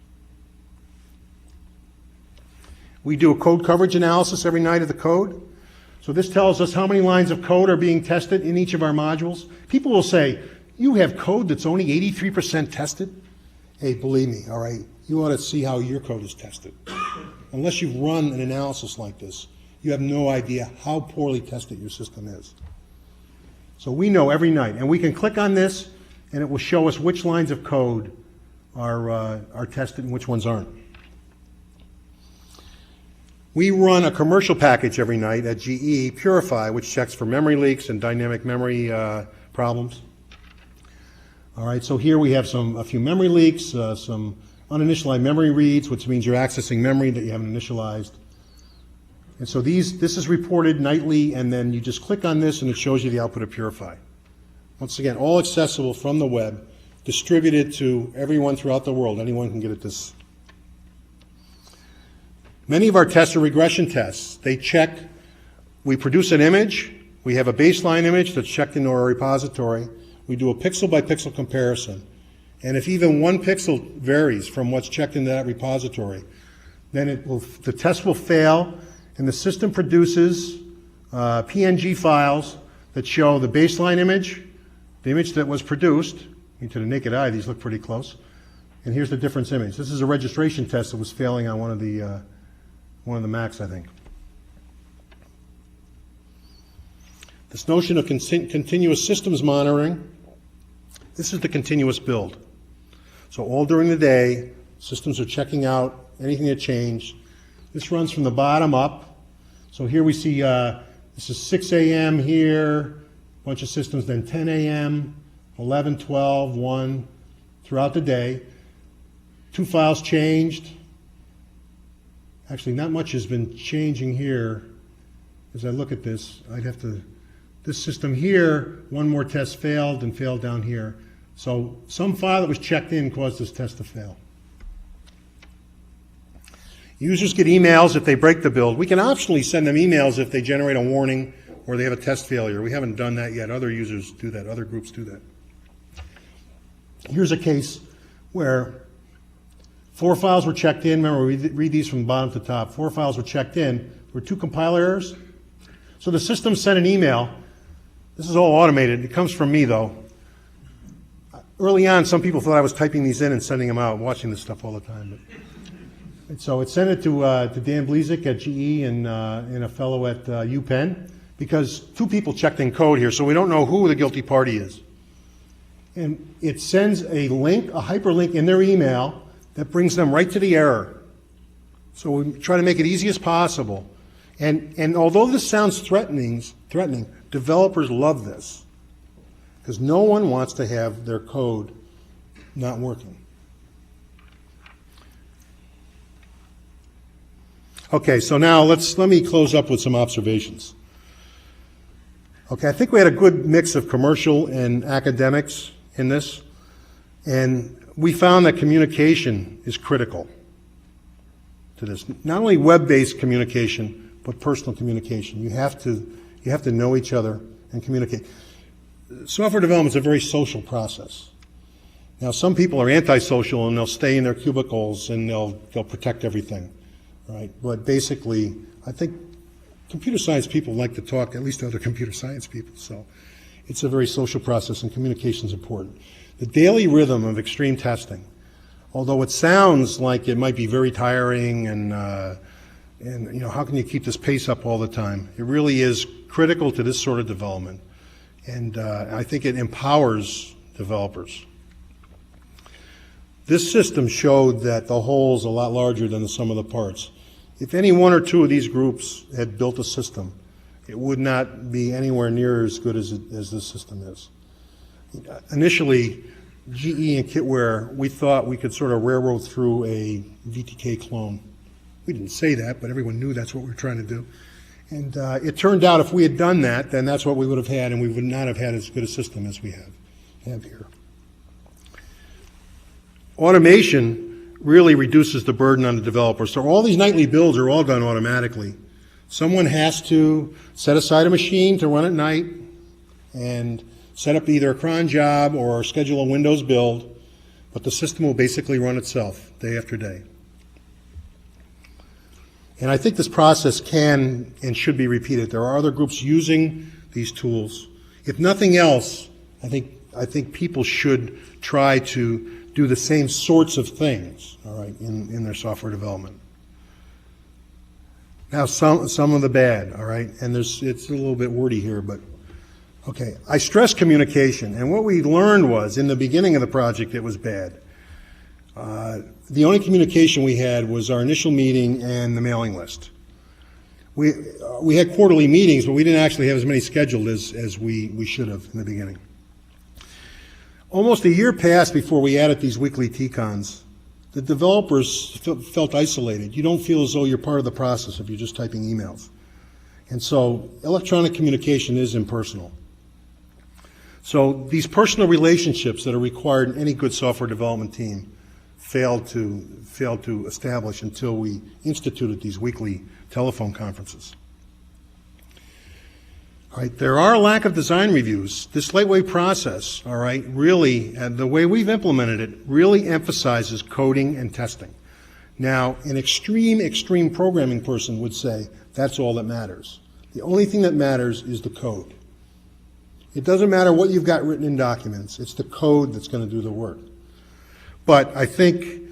We do a code coverage analysis every night of the code. So this tells us how many lines of code are being tested in each of our modules. People will say, you have code that's only 83% tested? hey, believe me, all right, you ought to see how your code is tested. Unless you've run an analysis like this, you have no idea how poorly tested your system is. So we know every night, and we can click on this, and it will show us which lines of code are tested and which ones aren't. We run a commercial package every night at GE, Purify, which checks for memory leaks and dynamic memory problems. All right, so here we have a few memory leaks, some uninitialized memory reads, which means you're accessing memory that you haven't initialized. And so this is reported nightly, and then you just click on this and it shows you the output of Purify. Once again, all accessible from the web, distributed to everyone throughout the world. Anyone can get at this. Many of our tests are regression tests. They check, we produce an image, we have a baseline image that's checked into our repository, we do a pixel by pixel comparison, and if even one pixel varies from what's checked into that repository, then the test will fail, and the system produces PNG files that show the baseline image, the image that was produced. To the naked eye, these look pretty close. And here's the difference image. This is a registration test that was failing on one of the Macs, I think. This notion of continuous systems monitoring, this is the continuous build. So all during the day, systems are checking out anything that changed. This runs from the bottom up. So here we see this is 6 a.m. here, a bunch of systems, then 10 a.m., 11, 12, 1, throughout the day. 2 files changed. Actually, not much has been changing here. As I look at this, this system here, one more test failed and failed down here. So some file that was checked in caused this test to fail. Users get emails if they break the build. We can optionally send them emails if they generate a warning or they have a test failure. We haven't done that yet. Other users do that. Other groups do that. Here's a case where 4 files were checked in. Remember, we read these from bottom to top. 4 files were checked in. There were 2 compiler errors. So the system sent an email. This is all automated. It comes from me, though. Early on, some people thought I was typing these in and sending them out. I'm watching this stuff all the time. And so it sent it to Dan Blezik at GE and a fellow at UPenn, because 2 people checked in code here, so we don't know who the guilty party is. And it sends a link, a hyperlink in their email that brings them right to the error. So we try to make it easy as possible. And although this sounds threatening, developers love this, because no one wants to have their code not working. Okay, so now let me close up with some observations. Okay, I think we had a good mix of commercial and academics in this, and we found that communication is critical to this. Not only web-based communication, but personal communication. You have to know each other and communicate. Software development is a very social process. Now, some people are antisocial and they'll stay in their cubicles and they'll protect everything, right? But basically, I think computer science people like to talk, at least other computer science people. So it's a very social process, and communication is important. The daily rhythm of extreme testing, although it sounds like it might be very tiring and how can you keep this pace up all the time? It really is critical to this sort of development, and I think it empowers developers. This system showed that the whole is a lot larger than the sum of the parts. If any 1 or 2 of these groups had built a system, it would not be anywhere near as good as this system is. Initially, GE and Kitware, we thought we could sort of railroad through a VTK clone. We didn't say that, but everyone knew that's what we were trying to do. And it turned out if we had done that, then that's what we would have had, and we would not have had as good a system as we have here. Automation really reduces the burden on the developer. So all these nightly builds are all done automatically. Someone has to set aside a machine to run at night and set up either a cron job or schedule a Windows build, but the system will basically run itself day after day. And I think this process can and should be repeated. There are other groups using these tools. If nothing else, I think people should try to do the same sorts of things, all right, in their software development. Now, some of the bad, all right, and it's a little bit wordy here, but okay. I stress communication, and what we learned was, in the beginning of the project, it was bad. The only communication we had was our initial meeting and the mailing list. We had quarterly meetings, but we didn't actually have as many scheduled as we should have in the beginning. Almost a year passed before we added these weekly TCONs. The developers felt isolated. You don't feel as though you're part of the process if you're just typing emails. And so electronic communication is impersonal. So these personal relationships that are required in any good software development team failed to establish until we instituted these weekly telephone conferences. All right, there are a lack of design reviews. This Lightwave process, all right, really, and the way we've implemented it, really emphasizes coding and testing. Now, an extreme programming person would say that's all that matters. The only thing that matters is the code. It doesn't matter what you've got written in documents. It's the code that's going to do the work. But I think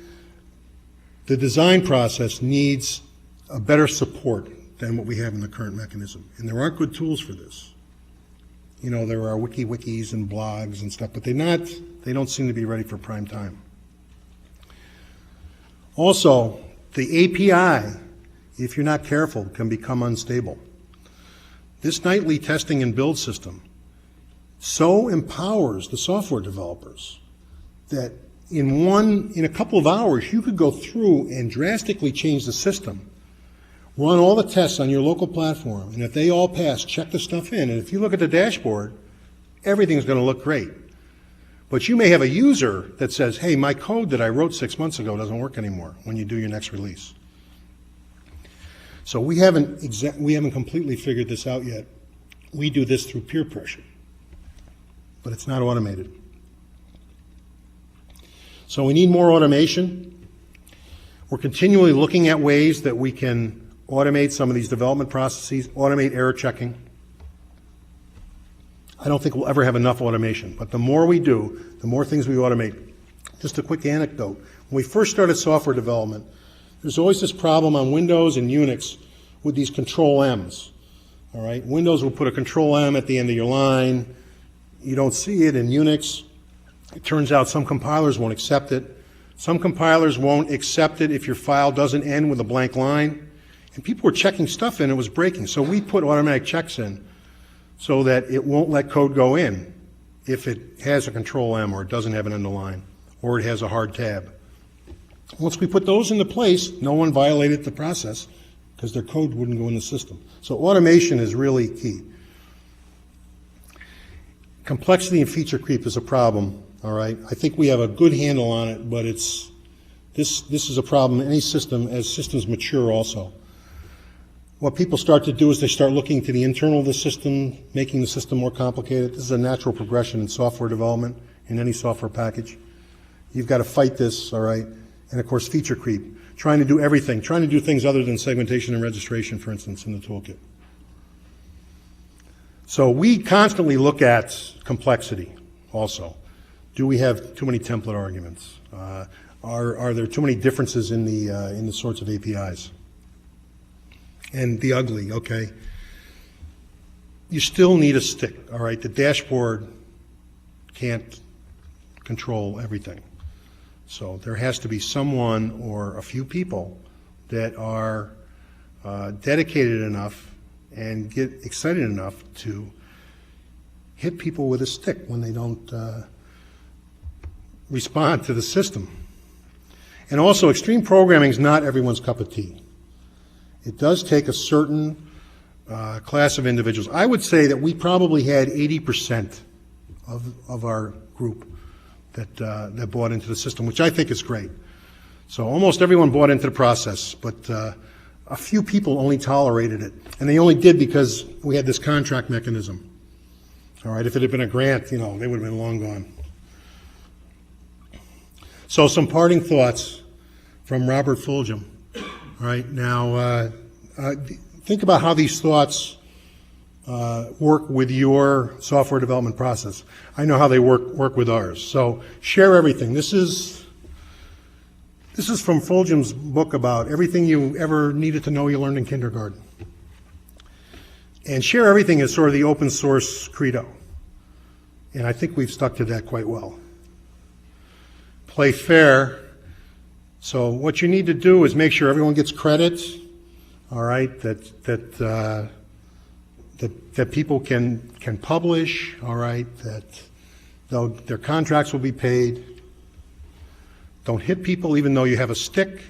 the design process needs a better support than what we have in the current mechanism. And there aren't good tools for this. You know, there are wikis and blogs and stuff, but they don't seem to be ready for prime time. Also, the API, if you're not careful, can become unstable. This nightly testing and build system so empowers the software developers that in a couple of hours, you could go through and drastically change the system, run all the tests on your local platform, and if they all pass, check the stuff in. And if you look at the dashboard, everything's going to look great. But you may have a user that says, hey, my code that I wrote 6 months ago doesn't work anymore when you do your next release. So we haven't completely figured this out yet. We do this through peer pressure, but it's not automated. So we need more automation. We're continually looking at ways that we can automate some of these development processes, automate error checking. I don't think we'll ever have enough automation, but the more we do, the more things we automate. Just a quick anecdote. When we first started software development, there's always this problem on Windows and Unix with these control M's. All right, Windows will put a control M at the end of your line. You don't see it in Unix. It turns out some compilers won't accept it. Some compilers won't accept it if your file doesn't end with a blank line. And people were checking stuff in, it was breaking. So we put automatic checks in so that it won't let code go in if it has a control M or it doesn't have an underline or it has a hard tab. Once we put those into place, no one violated the process because their code wouldn't go in the system. So automation is really key. Complexity and feature creep is a problem, all right? I think we have a good handle on it, but this is a problem in any system as systems mature also. What people start to do is they start looking to the internal of the system, making the system more complicated. This is a natural progression in software development, in any software package. You've got to fight this, all right? And of course, feature creep, trying to do everything, trying to do things other than segmentation and registration, for instance, in the toolkit. So we constantly look at complexity also. Do we have too many template arguments? Are there too many differences in the sorts of APIs? And the ugly, okay? You still need a stick, all right? The dashboard can't control everything. So there has to be someone or a few people that are dedicated enough and get excited enough to hit people with a stick when they don't respond to the system. And also, extreme programming is not everyone's cup of tea. It does take a certain class of individuals. I would say that we probably had 80% of our group that bought into the system, which I think is great. So almost everyone bought into the process, but a few people only tolerated it. And they only did because we had this contract mechanism. All right, if it had been a grant, you know, they would have been long gone. So some parting thoughts from Robert Fulghum. All right, now think about how these thoughts work with your software development process. I know how they work with ours. So share everything. This is from Fulgham's book about everything you ever needed to know you learned in kindergarten. And share everything is sort of the open source credo. And I think we've stuck to that quite well. Play fair. So what you need to do is make sure everyone gets credit, all right, that people can publish, all right, that their contracts will be paid. Don't hit people even though you have a stick,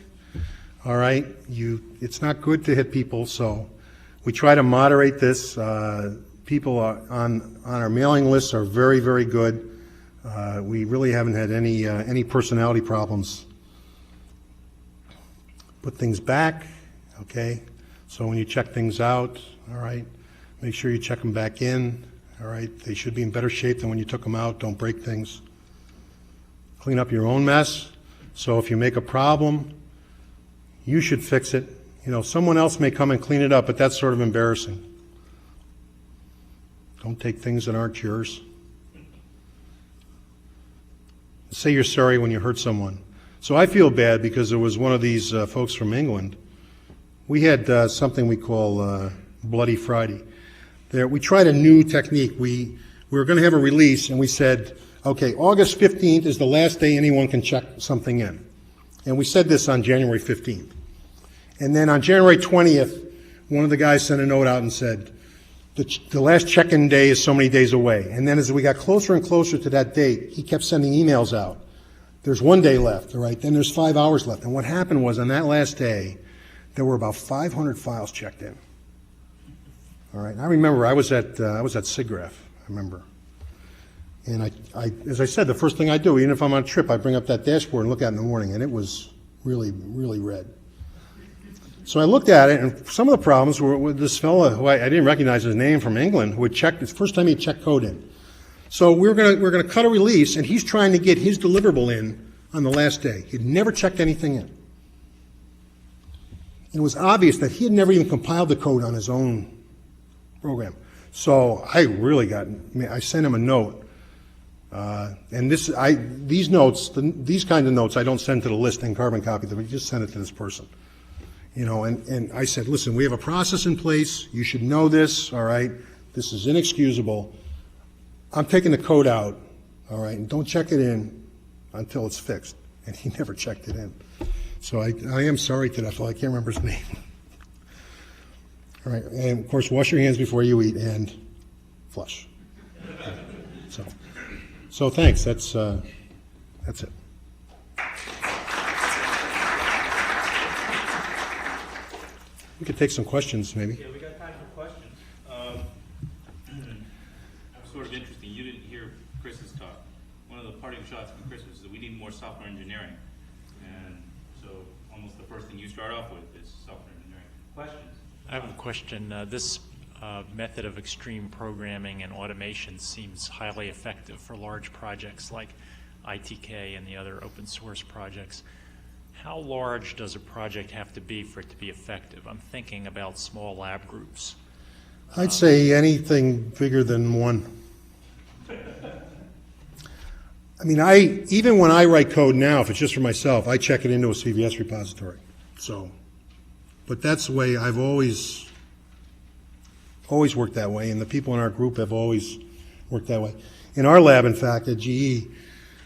all right. It's not good to hit people, so we try to moderate this. People on our mailing lists are very, very good. We really haven't had any personality problems. Put things back, okay? So when you check things out, all right, make sure you check them back in, all right? They should be in better shape than when you took them out. Don't break things. Clean up your own mess. So if you make a problem, you should fix it. You know, someone else may come and clean it up, but that's sort of embarrassing. Don't take things that aren't yours. Say you're sorry when you hurt someone. So I feel bad because there was one of these folks from England. We had something we call Bloody Friday. We tried a new technique. We were going to have a release, and we said, okay, August 15th is the last day anyone can check something in. And we said this on January 15th. And then on January 20th, one of the guys sent a note out and said, the last check-in day is so many days away. And then as we got closer and closer to that date, he kept sending emails out. There's 1 day left, all right? Then there's 5 hours left. And what happened was on that last day, there were about 500 files checked in. All right? And I remember I was at SIGGRAPH, I remember. And I, as I said, the first thing I do, even if I'm on a trip, I bring up that dashboard and look at it in the morning, and it was really, really red. So I looked at it, and some of the problems were with this fellow who I didn't recognize his name from England, who had checked, it's the first time he checked code in. So we're gonna cut a release, and he's trying to get his deliverable in on the last day. He'd never checked anything in. And it was obvious that he had never even compiled the code on his own program. So I sent him a note. And these notes, these kind of notes, I don't send to the list in carbon copy. We just send it to this person. You know, and I said, listen, we have a process in place. You should know this, all right? This is inexcusable. I'm taking the code out, all right? And don't check it in until it's fixed. And he never checked it in. So I am sorry to that fellow. I can't remember his name. All right, and of course, wash your hands before you eat and flush. So thanks. That's it. We could take some questions, maybe. Yeah, we got time for questions. Sort of interesting. You didn't hear Chris's talk. One of the parting shots from Chris was that we need more software engineering. And so almost the first thing you start off with is software engineering. Questions? I have a question. This method of extreme programming and automation seems highly effective for large projects like ITK and the other open source projects. How large does a project have to be for it to be effective? I'm thinking about small lab groups. I'd say anything bigger than one. I mean, even when I write code now, if it's just for myself, I check it into a CVS repository. So, but that's the way I've always worked that way, and the people in our group have always worked that way. In our lab, in fact, at GE,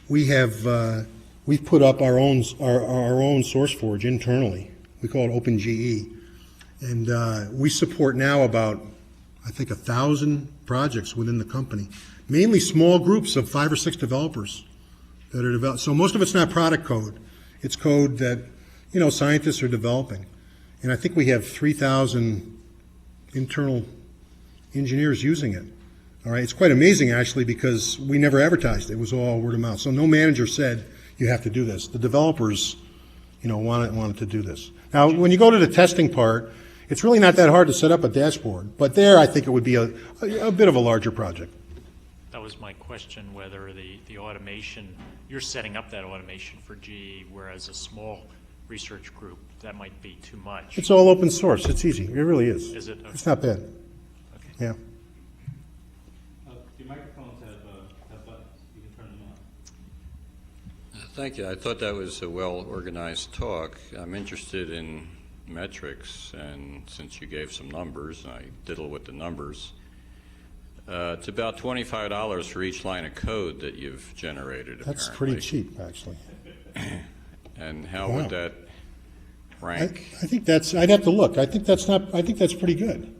we've put up our own SourceForge internally. We call it OpenGE, and we support now about, I think, 1,000 projects within the company, mainly small groups of 5 or 6 developers that are developed. So most of it's not product code; it's code that scientists are developing, and I think we have 3,000 internal engineers using it. All right, it's quite amazing actually because we never advertised it. It was all word of mouth. So no manager said you have to do this. The developers, wanted to do this. Now, when you go to the testing part, it's really not that hard to set up a dashboard. But there, I think it would be a bit of a larger project. That was my question, whether the automation, you're setting up that automation for GE, whereas a small research group, that might be too much. It's all open source. It's easy. It really is. Is it? Okay. It's not bad. Okay. Yeah. Thank you. I thought that was a well-organized talk. I'm interested in metrics, and since you gave some numbers, and I diddle with the numbers, it's about $25 for each line of code that you've generated, That's apparently. pretty cheap, actually. And how Wow. would that rank? I think that's, I'd have to look. I think that's pretty good.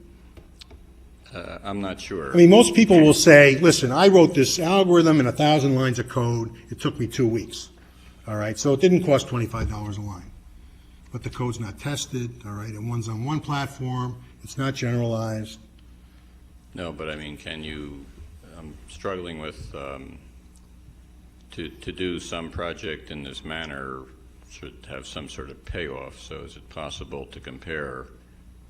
I'm not sure. I mean, most people will say, listen, I wrote this algorithm in 1,000 lines of code. It took me 2 weeks. All right, so it didn't cost $25 a line. But the code's not tested, all right, and one's on one platform. It's not generalized. No, but I mean, can you, I'm struggling with, to do some project in this manner should have some sort of payoff. So is it possible to compare,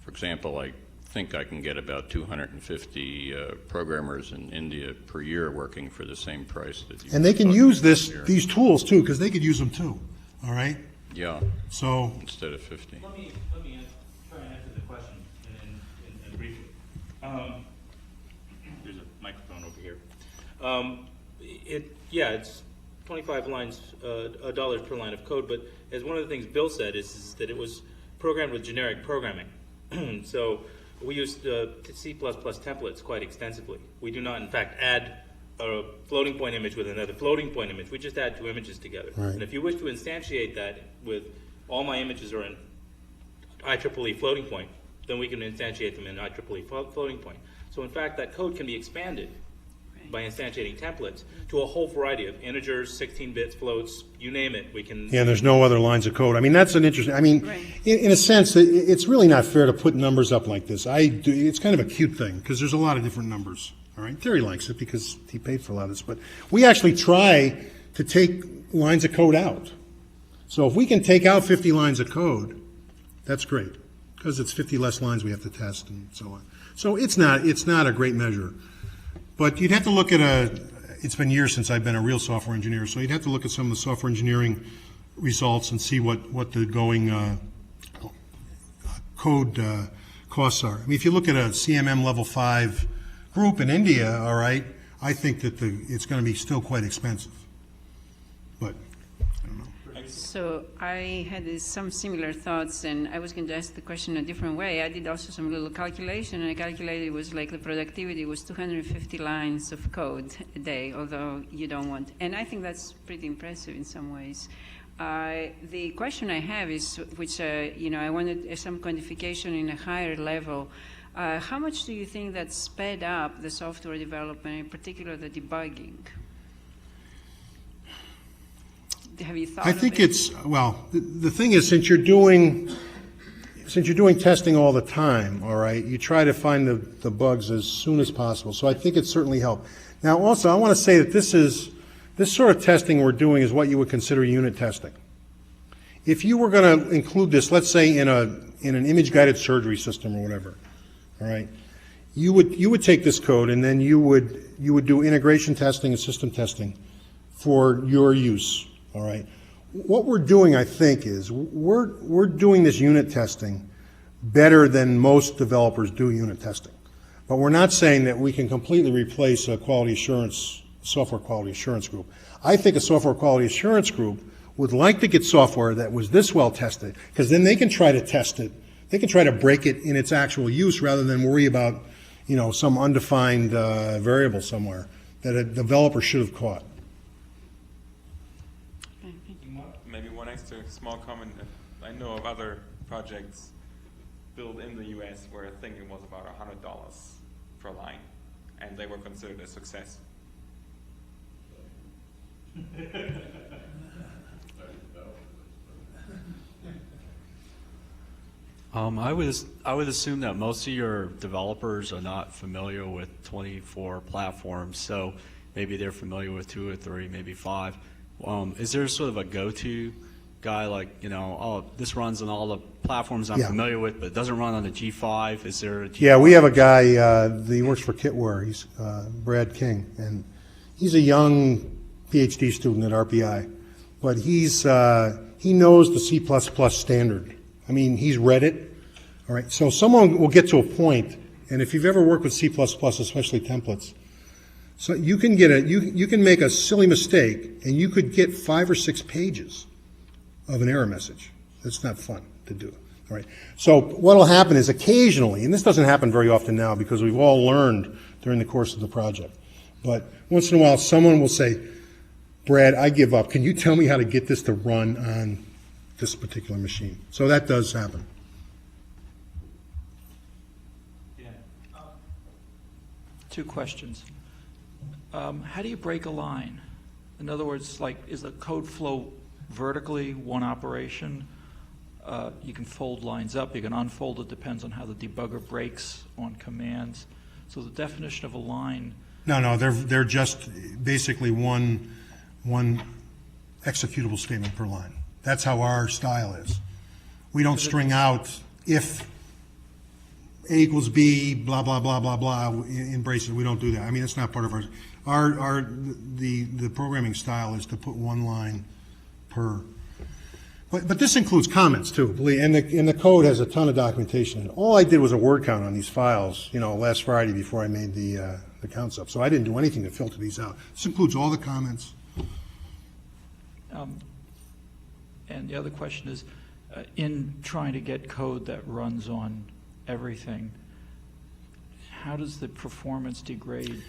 for example, I think I can get about 250 programmers in India per year working for the same price that you. And they can talked use about this, here. these tools too, because they could use them too, all right? Yeah, So, instead of 50. Let me try and answer the question in briefly. There's a microphone over here. It's 25 lines, dollars per line of code, but as one of the things Bill said is that it was programmed with generic programming. So we used C++ templates quite extensively. We do not, in fact, add a floating point image with another floating point image. We just add 2 images together. Right. And if you wish to instantiate that with all my images are in IEEE floating point, then we can instantiate them in IEEE floating point. So in fact, that code can be expanded by instantiating templates to a whole variety of integers, 16 bits, floats, you name it. We can. yeah, there's no other lines of code. I mean, that's an interesting, I mean, Right. in a sense, it's really not fair to put numbers up like this. It's kind of a cute thing, because there's a lot of different numbers, all right? Terry likes it because he paid for a lot of this, but we actually try to take lines of code out. So if we can take out 50 lines of code, that's great, because it's 50 less lines we have to test and so on. So it's not a great measure. But you'd have to look at it's been years since I've been a real software engineer, so you'd have to look at some of the software engineering results and see what the going code costs are. I mean, if you look at a CMM level 5 group in India, all right, I think that it's going to be still quite expensive. But So I had some similar thoughts, and I was going to ask the question a different way. I did also some little calculation, and I calculated it was like the productivity was 250 lines of code a day, although you don't want. And I think that's pretty impressive in some ways. The question I have is, which I wanted some quantification in a higher level. How much do you think that sped up the software development, in particular the debugging? Have you thought I of think it? the thing is, since you're doing testing all the time, all right, you try to find the bugs as soon as possible. So I think it certainly helped. Now, also, I want to say that this sort of testing we're doing is what you would consider unit testing. If you were going to include this, let's say in an image-guided surgery system or whatever, all right, you would take this code and then you would do integration testing and system testing for your use. All right. What we're doing, I think, is we're doing this unit testing better than most developers do unit testing. But we're not saying that we can completely replace a software quality assurance group. I think a software quality assurance group would like to get software that was this well tested, because then they can try to test it. They can try to break it in its actual use rather than worry about, some undefined variable somewhere that a developer should have caught. Maybe one extra small comment. I know of other projects built in the US where I think it was about $100 per line, and they were considered a success. I would assume that most of your developers are not familiar with 24 platforms, so maybe they're familiar with 2 or 3, maybe 5. Is there sort of a go-to guy like, this runs on all the platforms I'm Yeah. familiar with, but it doesn't run on the G5? Is there a G5? Yeah, we have a guy, he works for Kitware, he's Brad King, and he's a young PhD student at RPI, but he knows the C++ standard. I mean, he's read it, all right? So someone will get to a point, and if you've ever worked with C++, especially templates, So you can get you can make a silly mistake, and you could get 5 or 6 pages of an error message. That's not fun to do. All right. So what will happen is occasionally, and this doesn't happen very often now because we've all learned during the course of the project, but once in a while someone will say, Brad, I give up. Can you tell me how to get this to run on this particular machine? So that does happen. Two questions. How do you break a line? In other words, like, is the code flow vertically one operation? You can fold lines up, you can unfold it, depends on how the debugger breaks on commands. So the definition of a line, No, they're just basically one executable statement per line. That's how our style is. We don't string out if A equals B, blah, blah, blah, blah, blah, in braces. We don't do that. I mean, it's not part of the programming style is to put one line per. But this includes comments too, and the code has a ton of documentation. All I did was a word count on these files, last Friday before I made the counts up. So I didn't do anything to filter these out. This includes all the comments. and the other question is, in trying to get code that runs on everything, how does the performance degrade?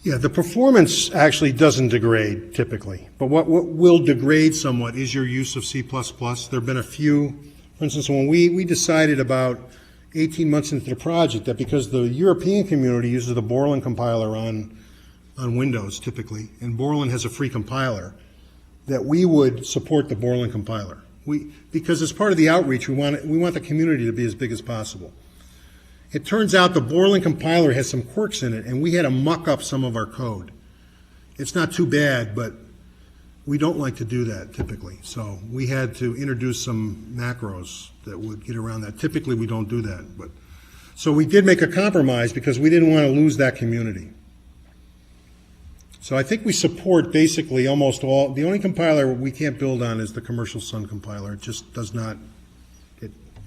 Yeah, the performance actually doesn't degrade typically, but what will degrade somewhat is your use of C++. There have been a few, for instance, when we decided about 18 months into the project that because the European community uses the Borland compiler on Windows typically, and Borland has a free compiler, that we would support the Borland compiler. Because as part of the outreach, we want the community to be as big as possible. It turns out the Borland compiler has some quirks in it, and we had to muck up some of our code. It's not too bad, but we don't like to do that typically. So we had to introduce some macros that would get around that. Typically, we don't do that. So we did make a compromise because we didn't want to lose that community. So I think we support basically almost all. The only compiler we can't build on is the Commercial Sun compiler. It just does not.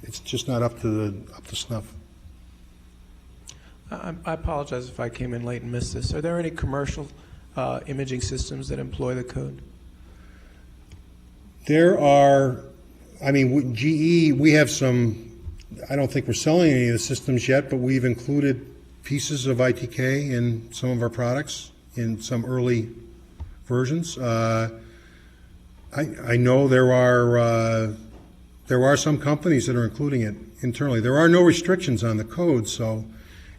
It's just not up to snuff. I apologize if I came in late and missed this. Are there any commercial imaging systems that employ the code? There are, GE, we have some, I don't think we're selling any of the systems yet, but we've included pieces of ITK in some of our products in some early versions. I know there are some companies that are including it internally. There are no restrictions on the code, so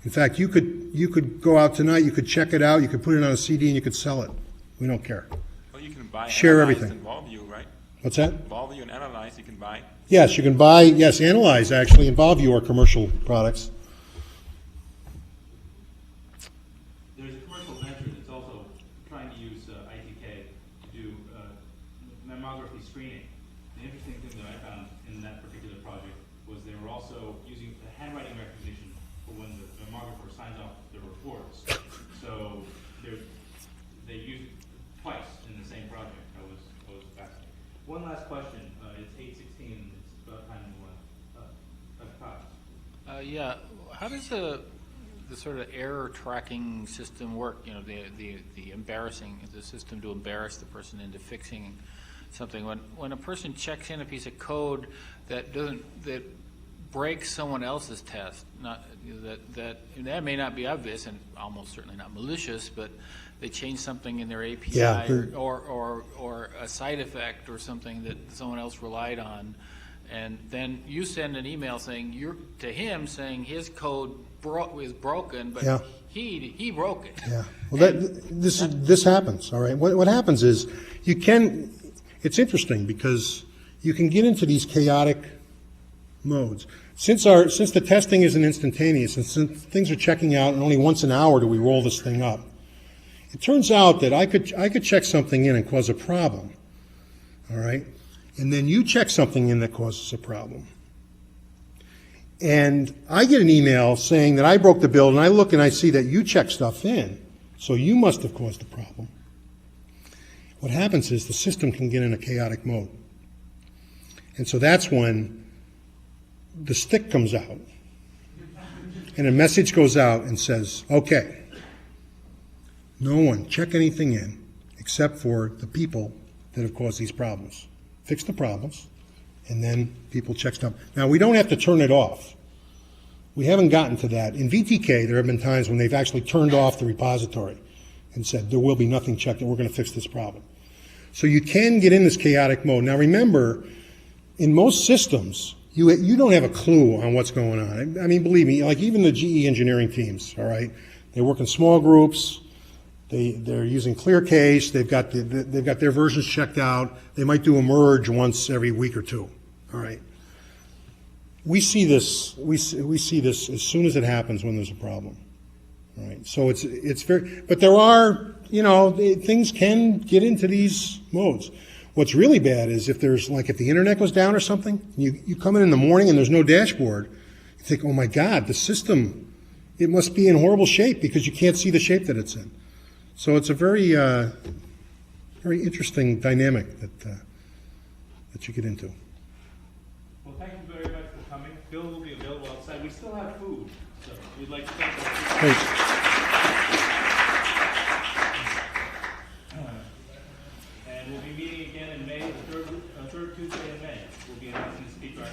in fact, you could go out tonight, you could check it out, you could put it on a CD, and you could sell it. We don't care. Well, you can buy Share Analyze everything. and VolView, right? What's that? VolView and Analyze you can buy. Yes, you can buy, Analyze actually, and VolView are commercial products. There's a commercial venture that's also trying to use ITK to do mammography screening. The interesting thing that I found in that particular project was they were also using the handwriting recognition for when the mammographer signs off the reports. So they used it twice in the same project. That was fascinating. One last question. It's 8:16. It's about time to cut. Yeah, how does the sort of error tracking system work? The system to embarrass the person into fixing something. When a person checks in a piece of code that breaks someone else's test, that may not be obvious and almost certainly not malicious, but they change something in their API or a side effect or something that someone else relied on, and then you send an email saying to him saying his code is broken, but he broke it. Yeah. Well, this happens. All right. What happens is it's interesting because you can get into these chaotic modes. Since the testing isn't instantaneous and since things are checking out and only once an hour do we roll this thing up, it turns out that I could check something in and cause a problem. All right? And then you check something in that causes a problem. And I get an email saying that I broke the build, and I look and I see that you check stuff in, so you must have caused the problem. What happens is the system can get in a chaotic mode. And so that's when the stick comes out, and a message goes out and says, okay, No one check anything in except for the people that have caused these problems. Fix the problems, and then people check stuff. Now, we don't have to turn it off. We haven't gotten to that. In VTK, there have been times when they've actually turned off the repository and said, there will be nothing checked, and we're going to fix this problem. So you can get in this chaotic mode. Now, remember, in most systems, you don't have a clue on what's going on. I mean, believe me, like even the GE engineering teams, all right, they work in small groups. They're using ClearCase. They've got their versions checked out. They might do a merge once every week or two. All right. We see this. We see this as soon as it happens when there's a problem. All right. So it's very. But there are, things can get into these modes. What's really bad is if the internet goes down or something, you come in the morning and there's no dashboard, you think, oh my God, the system, it must be in horrible shape because you can't see the shape that it's in. So it's a very, very interesting dynamic that you get into. Well, thank you very much for coming. Bill will be available outside. We still have food, so we'd like to thank you. Great. And we'll be meeting again in May, the third Tuesday in May. We'll be announcing the speaker on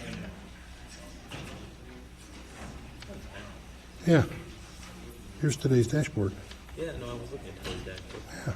there. Yeah. Here's today's dashboard. Yeah, no, I was looking at today's dashboard. Yeah.